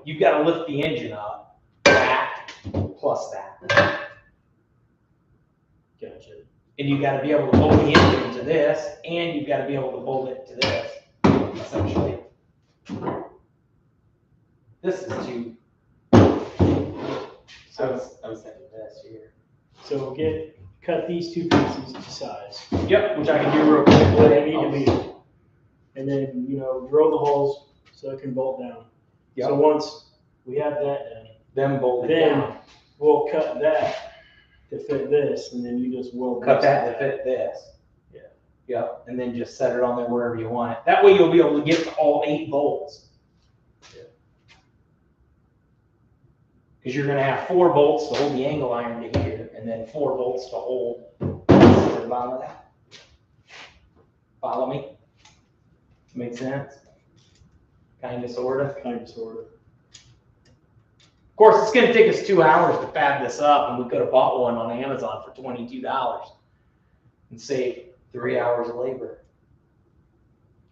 you've got to lift the engine up, that plus that. Gotcha. And you've got to be able to bolt the engine to this, and you've got to be able to bolt it to this, essentially. This is too. I was thinking this here. So cut these 2 pieces to size. Yep, which I can do real quick. Where they need to be. And then, drill the holes so it can bolt down. Yep. So once we have that done, Then bolt it then down. we'll cut that to fit this, and then you just weld Cut this that to to fit this. Yeah. Yep, and then just set it on there wherever you want it. That way you'll be able to get to all 8 bolts. Yeah. Because you're gonna have 4 bolts to hold the angle iron to here, and then 4 bolts to hold this to the bottom of that. Follow me? Make sense? Kinda, sorta. kind of, sort of. Of course, it's gonna take us 2 hours to fab this up, and we could have bought one on Amazon for $22 and saved 3 hours of labor.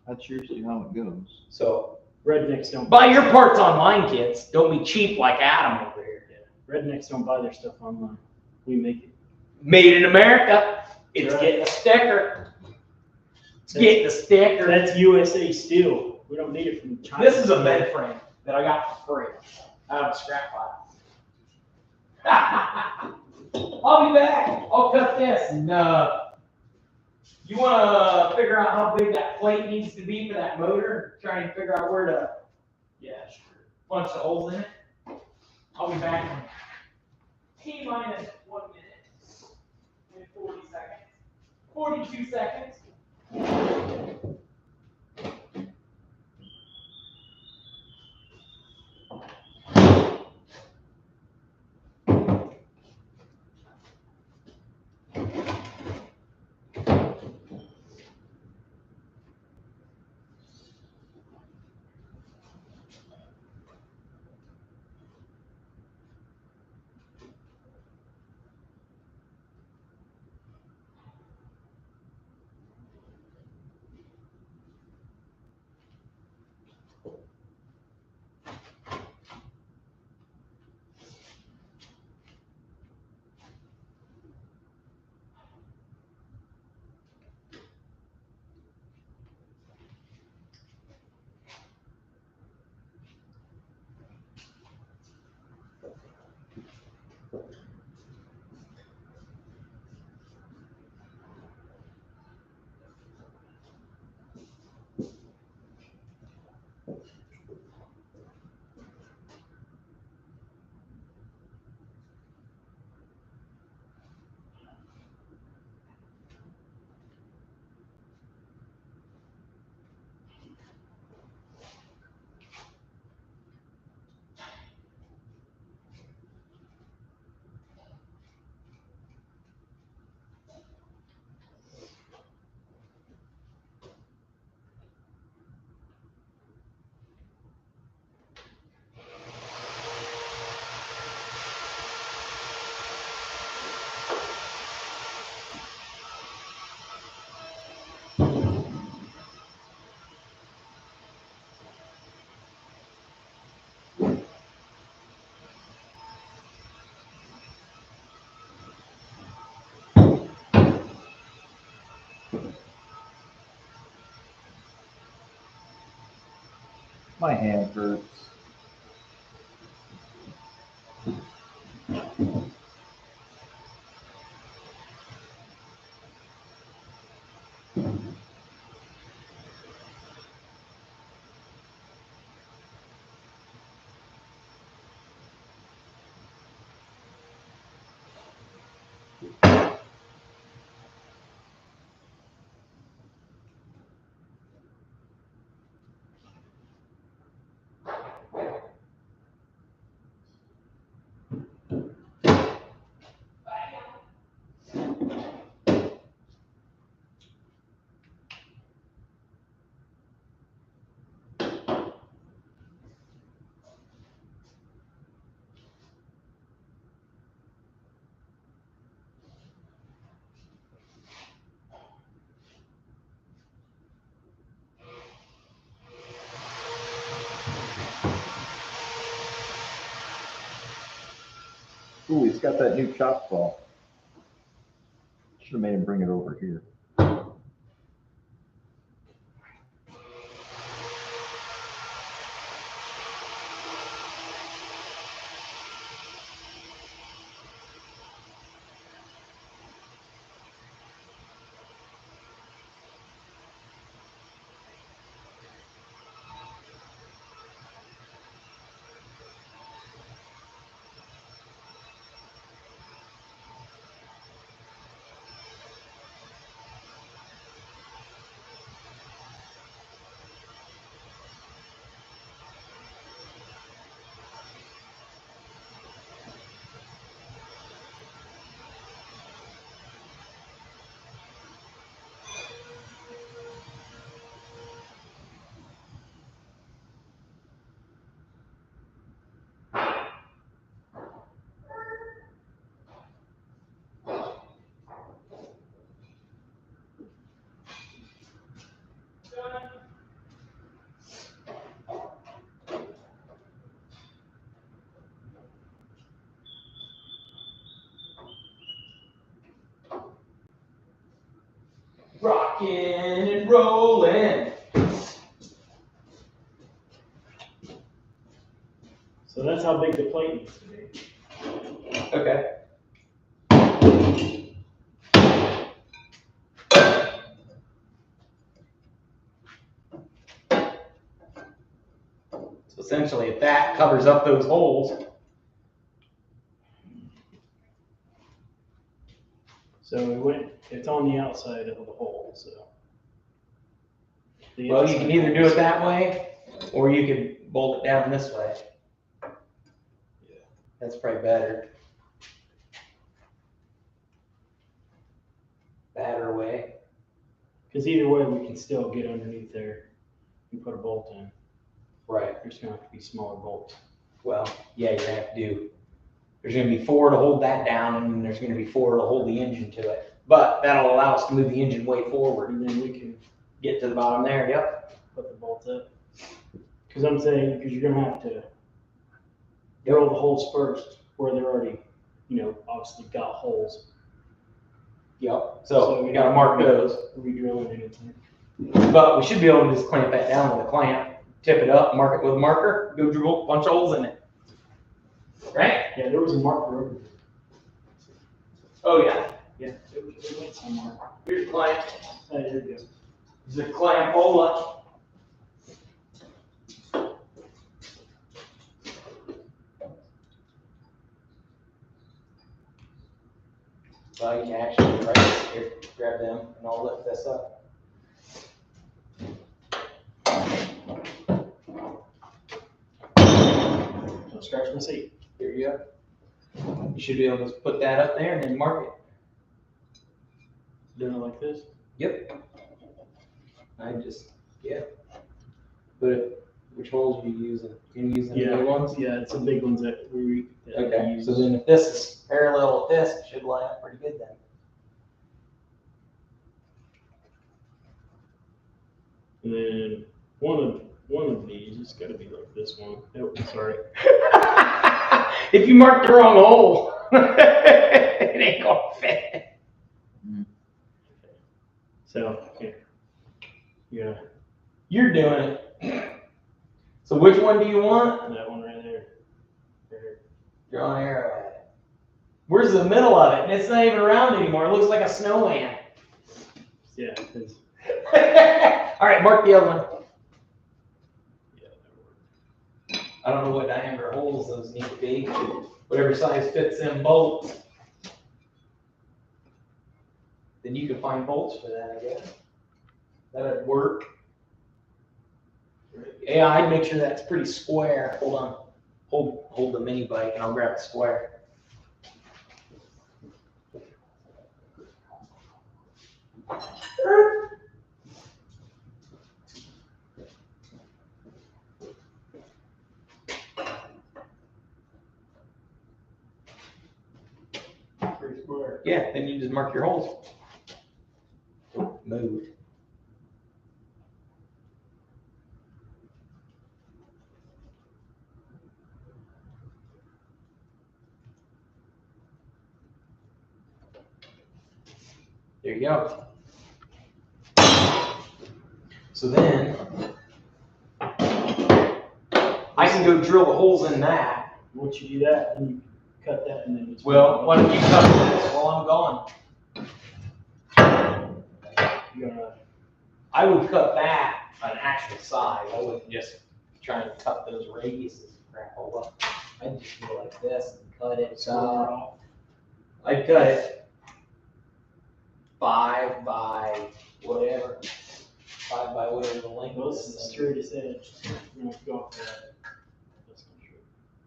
That's usually how it goes. So Rednecks don't buy your parts online, kids. Don't be cheap like Adam over here. Rednecks don't buy their stuff online. We make it. Made in America. It's Right. getting a sticker. It's getting a sticker. That's USA steel. We don't need it from China. This is a bed frame that I got for free out of the scrap pile. I'll be back. I'll cut this and You want to figure out how big that plate needs to be for that motor? Try and figure out where to, yeah, sure, punch the holes in it. I'll be back in T-minus 1 minute and 40 seconds. 42 seconds. My hand hurts. Ooh, he's got that new chop saw. Should have made him bring it over here. Rockin' and rollin'. So that's how big the plate needs to be. Okay. essentially, if that covers up those holes. So it's on the outside of the hole, so. Well, you can either do it that way, or you could bolt it down this way. Yeah. That's probably better. Better way. Because either way, we can still get underneath there and put a bolt in. Right. There's gonna have to be smaller bolts. Well, yeah, you're gonna have to do. There's gonna be 4 to hold that down, and then there's gonna be 4 to hold the engine to it. But that'll allow us to move the engine way forward, And then we can get to the bottom there. Yep. put the bolts up. Because I'm saying, because you're gonna have to drill the holes first where they're already, obviously got holes. Yep. So we gotta mark those. Re-drilling anything. But we should be able to just clamp that down with a clamp, tip it up, mark it with a marker, go drill a bunch of holes in it. Right? Yeah, there was a marker over there. Oh yeah. Yeah, it went somewhere. Here's a clamp. Oh, there you go. There's a clampola. Well, you can actually right here, grab them, and I'll lift this up. Don't scratch my seat. Here you go. You should be able to just put that up there and then mark it. Doing it like this? Yep. But which holes are you using? You're using the big ones? Yeah, it's the big ones that we Okay, use. so then if this is parallel with this, it should line up pretty good then. And then one of these, it's got to be like this one. Oh, sorry. If you mark the wrong hole, it ain't gonna fit. So, yeah, You're doing it. So which one do you want? that one right there. Right here. Draw an arrow at it. Where's the middle of it? And it's not even round anymore. It looks like a snowman. Yeah, 'cause- All right, mark the other one. yeah, that worked. I don't know what diameter holes those need to be. Whatever size fits them bolts. Then you can find bolts for that, I guess. That'd work. Yeah, I'd make sure that's pretty square. Hold on. Hold the mini bike and I'll grab the square. Pretty square. Yeah, then you just mark your holes. Move. There you go. So then, I can go drill the holes in that. Once you do that, then you cut that and then it's. Well, why don't you cut this while I'm gone? You're gonna, I would cut that an actual size. I wouldn't just try and cut those radiuses and crap all up. I'd just go like this and cut it. I'd cut it 5 by whatever. 5 by whatever the length well, is. this is the straightest edge. You're gonna have to go off that. That's not true.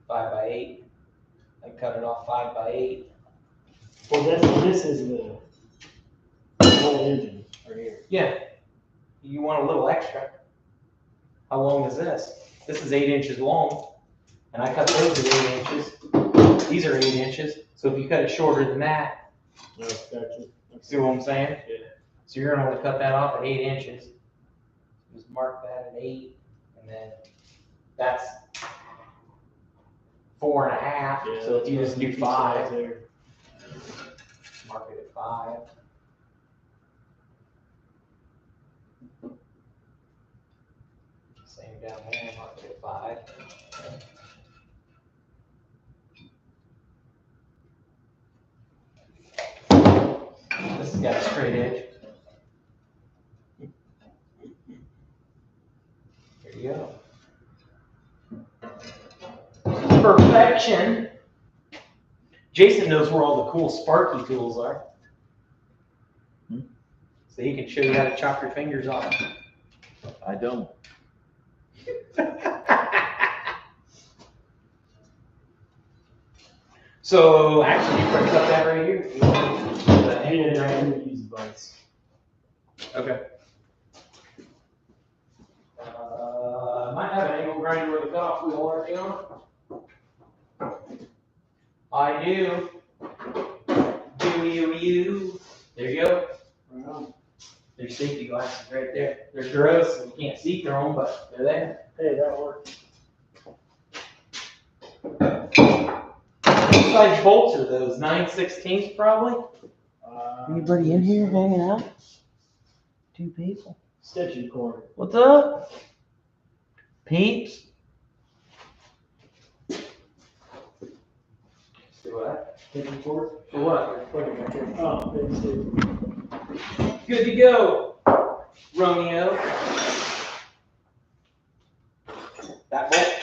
5 by 8. I'd cut it off 5 by 8. Well, this is the whole engine right here. Yeah. You want a little extra. How long is this? This is 8 inches long. And I cut those at 8 inches. These are 8 inches. So if you cut it shorter than that, No, gotcha. see what I'm saying? Yeah. So you're gonna want to cut that off at 8 inches. Just mark that at 8, and then that's 4.5. Yeah, So if you just do 5, there. mark it at 5. Same down there, mark it at 5. This has got a straight edge. There you go. WRENCHIN. Jason knows where all the cool sparky tools are. So he can show you how to chop your fingers off. I don't. So actually, you press up that right here. The angle And grinder. I use buds. Okay. Might have an angle grinder with a cutoff wheel already on it. I do. Do you? There you go. Wow. There's safety glasses right there. They're gross, so you can't see through them, but they're there. Hey, that works. What size bolts are those? 9/16 probably? Anybody in here hanging out? 2 people. Stitching cord. What's up? Peeps? Do what? Stitching cord. For what? Oh, thanks, dude. Good to go, Romeo. That bolt?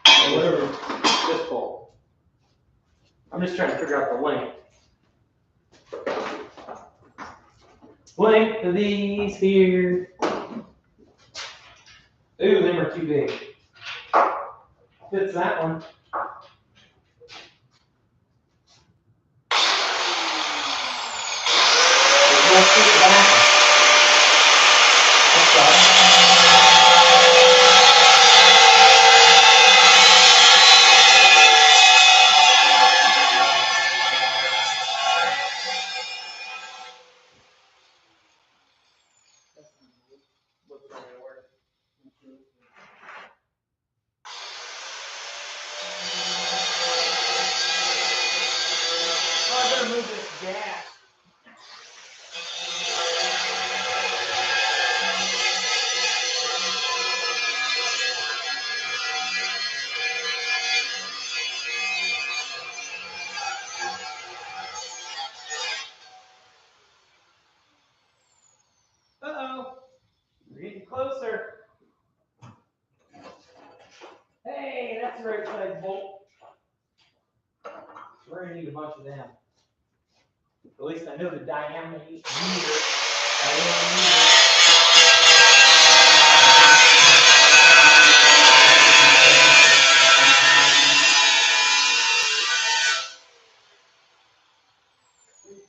Or whatever, this bolt. I'm just trying to figure out the length. Length of these here. Ooh, them are too big. Fits that one. Let's fit that. That's fine. I better move this gas. Uh-oh. We're getting closer. Hey, that's the right size bolt. We're gonna need a bunch of them. At least I know the diameter meter.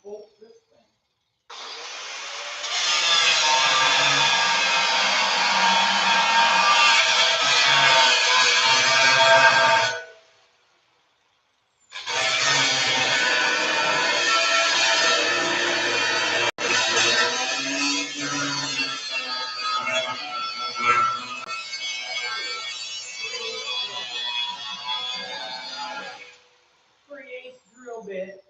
Bolt this thing. Create drill bit.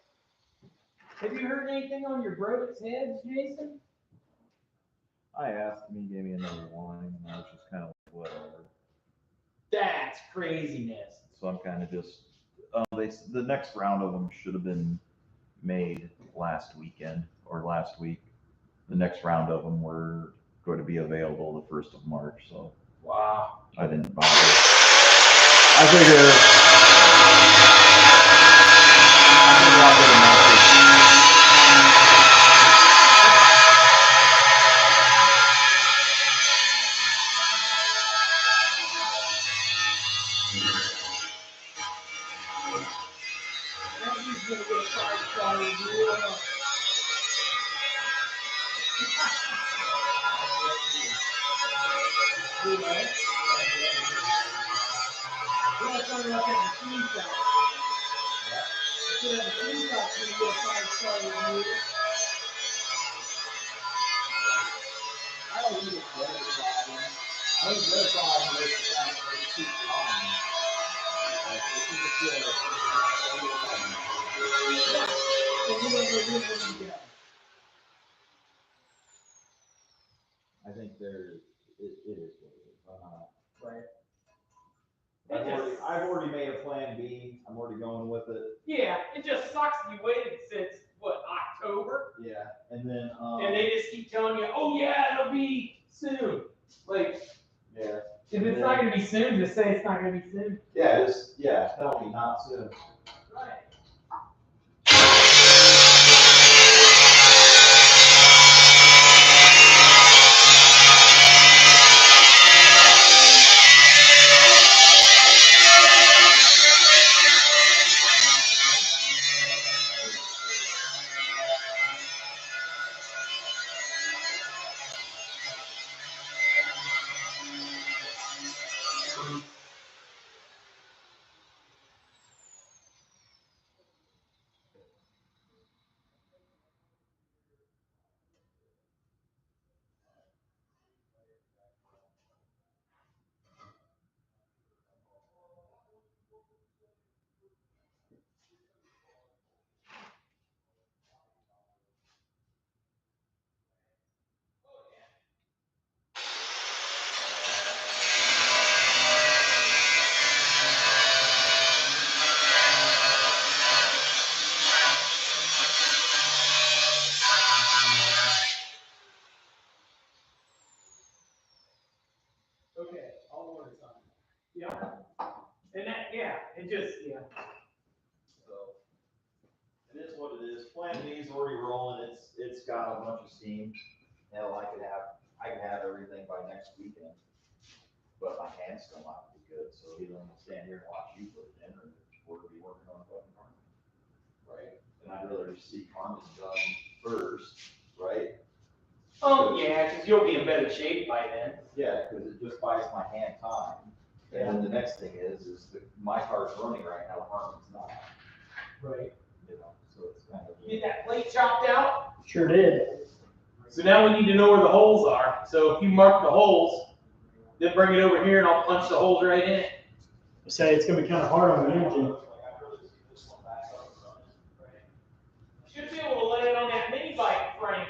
Have you heard anything on your broke's heads, Jason? I asked him, he gave me another line, and I was just kind of like, whatever. That's craziness. So I'm kind of just, the next round of them should have been made last weekend or last week. The next round of them were going to be available the 1st of March, so Wow. I didn't bother. I figure I'll get a message. He's gonna get a 5-star review. Do what? Well, it's only like a screenshot. If you have a screenshot, it's gonna get a 5-star review. I don't think it's their problem. I think their problem is the fact that they keep lying. Like, if you just feel like So you don't know when you get. I think it is what it is. Right. I've already made a plan B. I'm already going with it. Yeah, it just sucks you waited since, what, October? Yeah, and then And they just keep telling you, oh yeah, it'll be soon. Like, yeah, If it's not gonna be soon, just say it's not gonna be soon. Yeah, tell me not soon. Right. Okay, all one at a time. Yeah. And that, it just, So it is what it is. Plan B's already rolling. It's got a bunch of steam. Hell, I can have everything by next weekend. But my hand's still not be good, so either I'm gonna stand here and watch you put it in, or we're gonna be working on fucking Carmen. Right? And I'd rather see Carmen done first, right? Oh, yeah, because you'll be in better shape by then. Yeah, because it just buys my hand time. And then the next thing is that my car's running right now, Carmen's not. Right. You know, so it's kind of. Get that plate chopped out? Sure did. So now we need to know where the holes are. So if you mark the holes, then bring it over here and I'll punch the holes right in it. Say it's gonna be kind of hard on the engine. Should be able to lay it on that mini bike frame.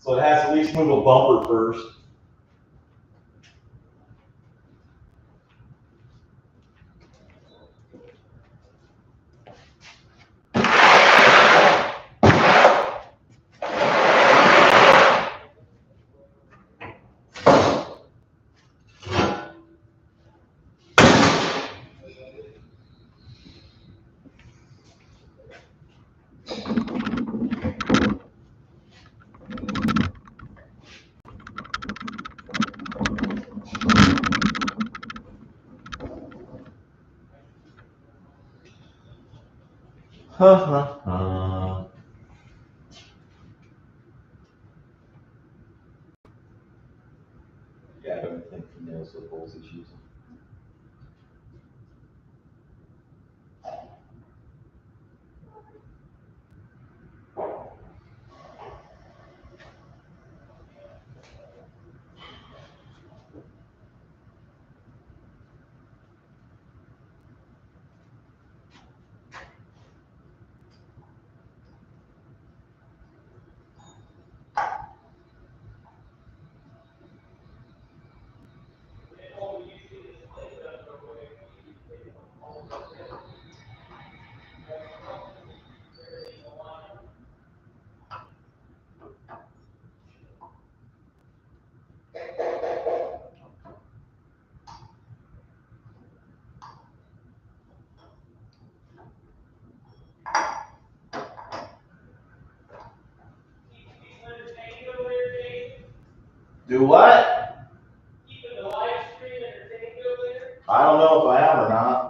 So it has to at least move a bumper first. Ha ha ha. Yeah, I don't think he knows what holes he's using. Do what? Keeping the live stream entertained over there? I don't know if I am or not.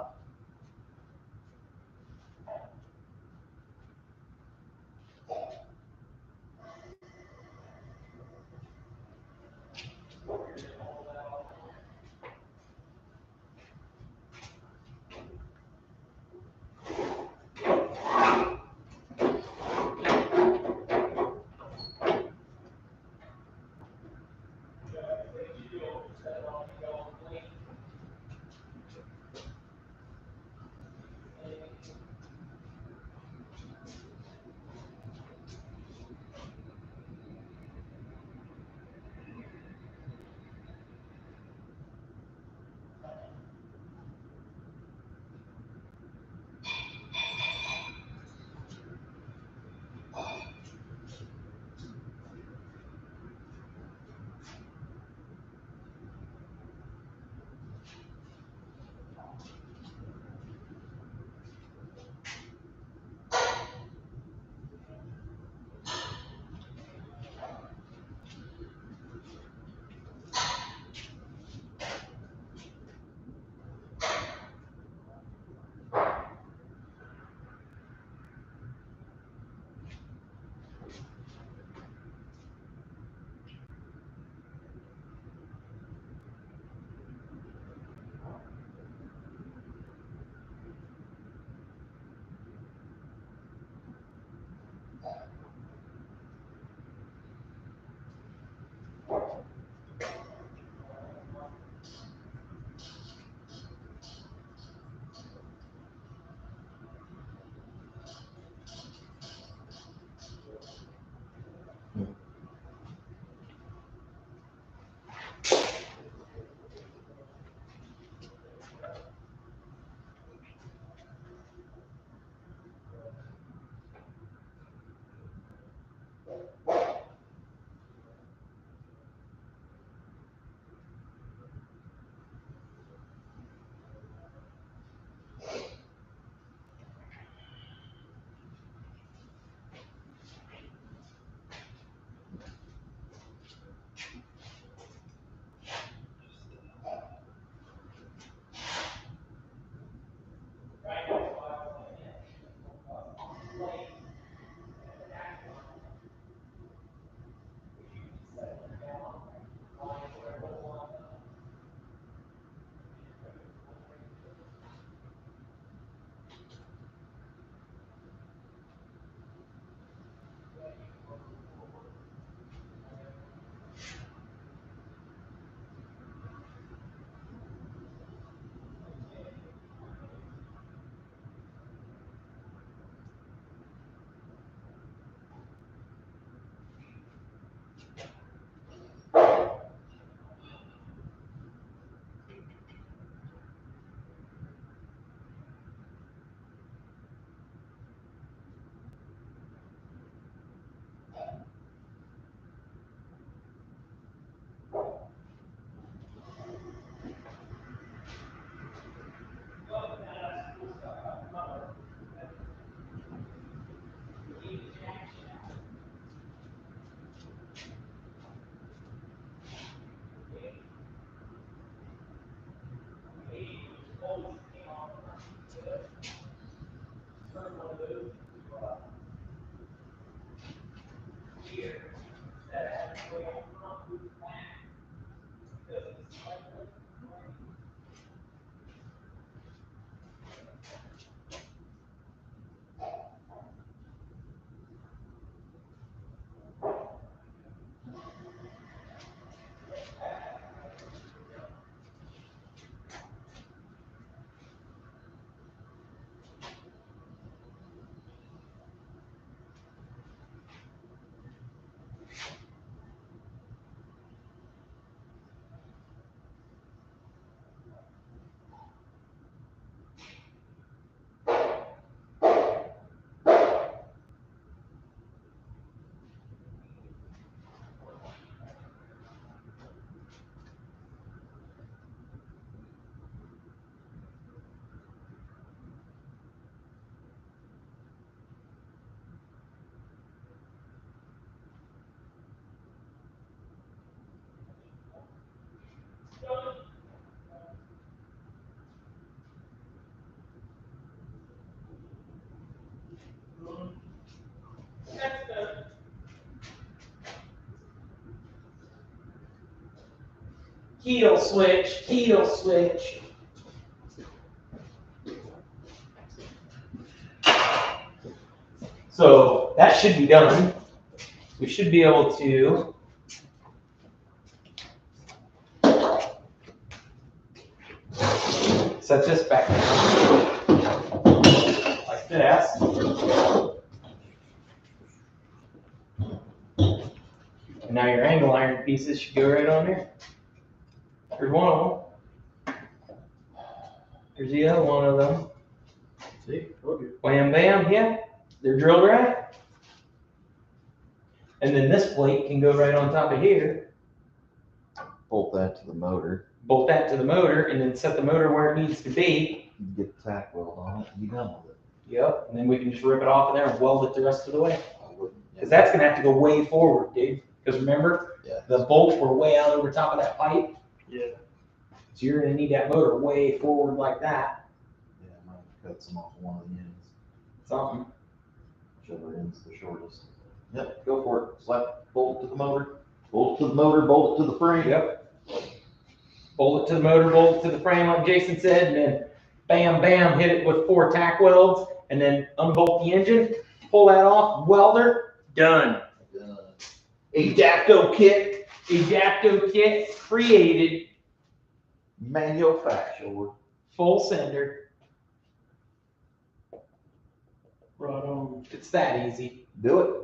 Keel switch, keel switch. So that should be done. We should be able to set this back down like this. And now your angle iron pieces should go right on there. There's one of them. There's the other one of them. See, okay. Wham bam, yeah. They're drilled right. And then this plate can go right on top of here. Bolt that to the motor. Bolt that to the motor and then set the motor where it needs to be. You get the tack weld on it and be done with it. Yep. And then we can just rip it off of there and weld it the rest of the way. I wouldn't. Because that's gonna have to go way forward, dude. Because remember, Yeah. the bolts were way out over top of that pipe. Yeah. So you're gonna need that motor way forward like that. Yeah, I might cut some off one of the ends. Something. Whichever end's the shortest. Yep, go for it. Slap, bolt to the motor, bolt to the motor, bolt it to the frame. Yep. Bolt it to the motor, bolt it to the frame like Jason said, and then bam, bam, hit it with 4 tack welds, and then unbolt the engine, pull that off, welder, done. Adapto kit. Adapto kit created, Manufactured. full sender. Right on. It's that easy. Do it.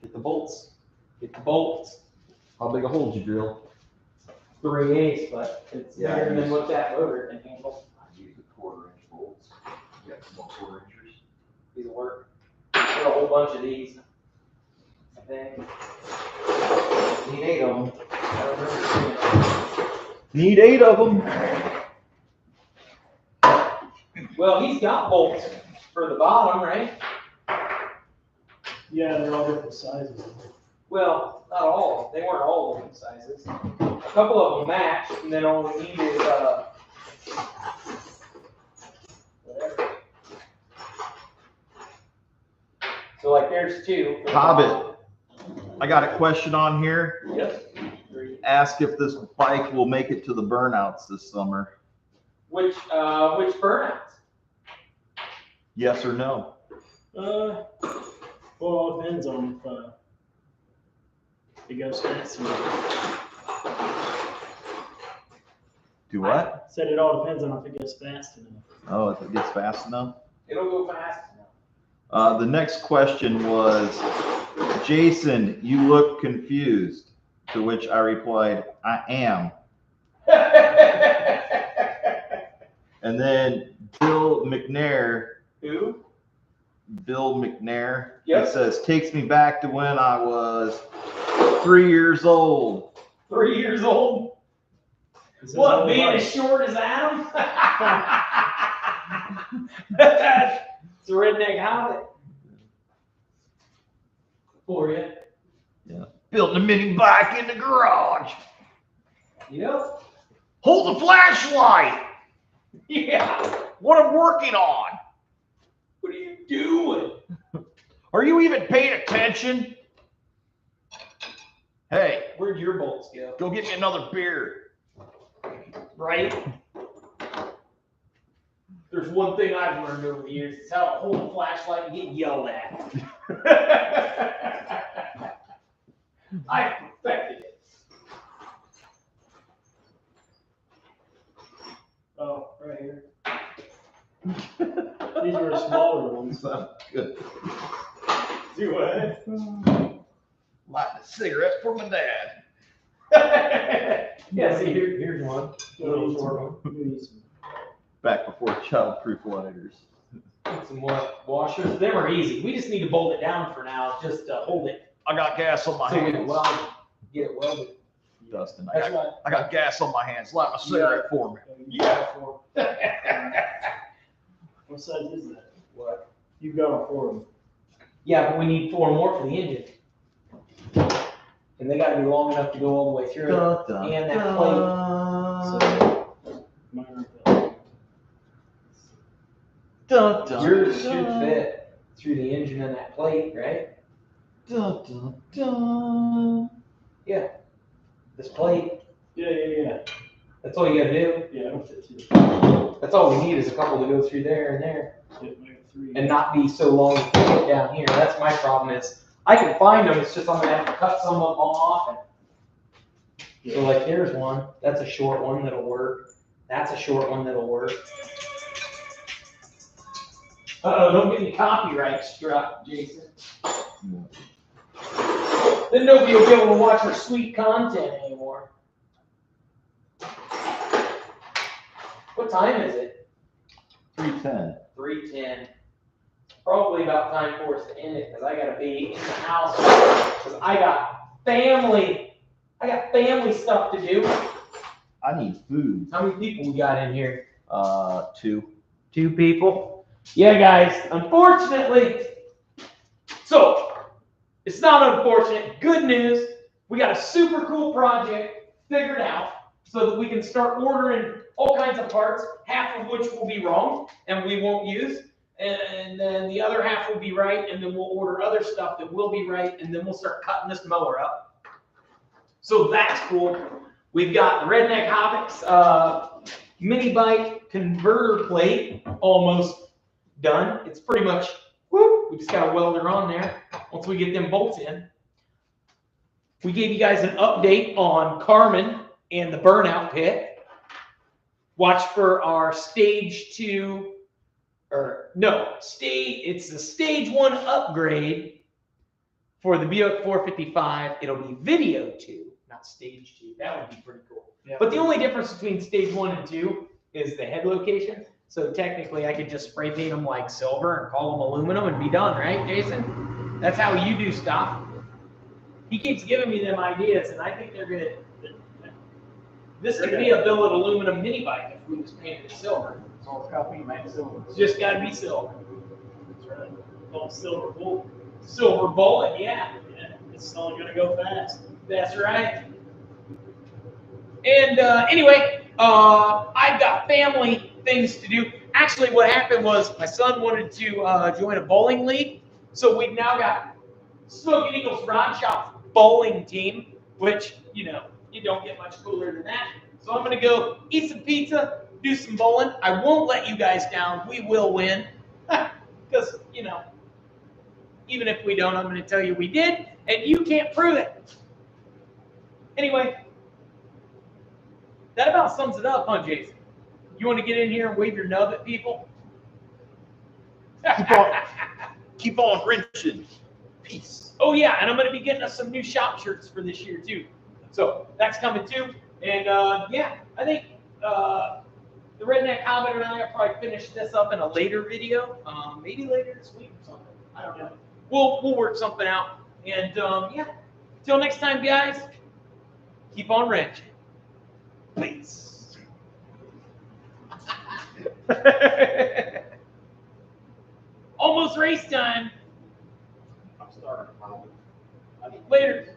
Get the bolts. Get the bolts, How big a hole did you drill? 3/8, but it's Yeah, better I than use- what that motor can handle. I use a 1/4-inch bolts. You got some more 1/4 inchers. These will work. Got a whole bunch of these. I think. Need 8 of them. I don't remember seeing Need 8 of them. it. Well, he's got bolts for the bottom, right? Yeah, they're all different sizes. Well, not all of them. They weren't all different sizes. A couple of them matched, and then all we need is whatever. So like there's 2. Hobbit. I got a question on here. Yes. Ask if this bike will make it to the burnouts this summer. Which burnouts? Yes or no? Well, it depends on if it goes fast enough. Do what? Said it all depends on if it goes fast enough. Oh, if it gets fast enough? It'll go fast enough. The next question was, Jason, you look confused. To which I replied, I am. And then Bill McNair, Who? Bill McNair, Yep. it says, takes me back to when I was 3 years old. 3 years old? This is What, all being right. as short as Adam? It's a redneck hobbit. For you. Building a mini bike in the garage. Yep. Hold the flashlight. Yeah. What I'm working on. What are you doing? Are you even paying attention? Hey, Where'd your bolts go? go get me another beer. Right? There's one thing I've learned over the years, is how to hold a flashlight and get yelled at. I perfected it. Oh, right here. These were smaller ones. Good. Do what? Lighting a cigarette for my dad. Yeah, see, here's one. A little short one. Back before childproof lighters. Some more washers. Them are easy. We just need to bolt it down for now, just to hold it. I got gas on my So we can hands. get it welded. Dustin, That's right. I got gas on my hands. Light my cigarette for me. Yeah. What size is that? What? You got for them. Yeah, but we need 4 more for the engine. And they gotta be long enough to go all the way through. And that So, mine aren't that. Yours should fit through the engine and that plate, right? Yeah. This plate. Yeah. That's all you gotta do. Yeah, I don't fit two. That's all we need is a couple to go through there and there. Yeah, I got three. And not be so long to get down here. That's my problem is I can find them, it's just I'm gonna have to cut some of them off. And so like there's one, that's a short one that'll work. That's a short one that'll work. Uh-oh, don't get any copyright struck, Jason. Then nobody will be able to watch our sweet content anymore. What time is it? 3:10. 3:10. Probably about time for us to end it because I gotta be in the house because I got family stuff to do. I need food. How many people we got in here? 2. 2 people. Yeah, guys. Unfortunately, so it's not unfortunate. Good news. We got a super cool project figured out so that we can start ordering all kinds of parts, half of which will be wrong and we won't use. And then the other half will be right, and then we'll order other stuff that will be right, and then we'll start cutting this mower up. So that's cool. We've got the Redneck Hobbits mini bike converter plate almost done. It's pretty much, whoop, we just got a welder on there once we get them bolts in. We gave you guys an update on Carmen and the burnout pit. Watch for our stage 2. It's the stage 1 upgrade for the Buick 455. It'll be video 2, not stage 2. That would be pretty cool. Yeah. But the only difference between stage 1 and 2 is the head location. So technically I could just spray paint them like silver and call them aluminum and be done, right, Jason? That's how you do stuff. He keeps giving me them ideas and I think they're good. This could be a billet aluminum mini bike if we just painted it silver. So it's got to be matte silver. It's just got to be silver. That's right. Called silver bullet. Silver bullet, yeah. Yeah, it's only gonna go fast. That's right. And anyway, I've got family things to do. Actually, what happened was my son wanted to join a bowling league. So we've now got smokineaglesrodshop bowling team, which, you know, you don't get much cooler than that. So I'm going to go eat some pizza, do some bowling. I won't let you guys down. We will win. Because, you know, even if we don't, I'm going to tell you we did, and you can't prove it. Anyway, that about sums it up, huh, Jason? You want to get in here and wave your nub at people? Keep on wrenching. Peace. Oh, yeah, and I'm going to be getting us some new shop shirts for this year, too. So that's coming, too. And, yeah, I think the Redneck Hobbit and I will probably finish this up in a later video, maybe later this week or something. I don't know. We'll work something out. And, yeah, till next time, guys, keep on wrenching. Please. Almost race time. I'm starting. Later.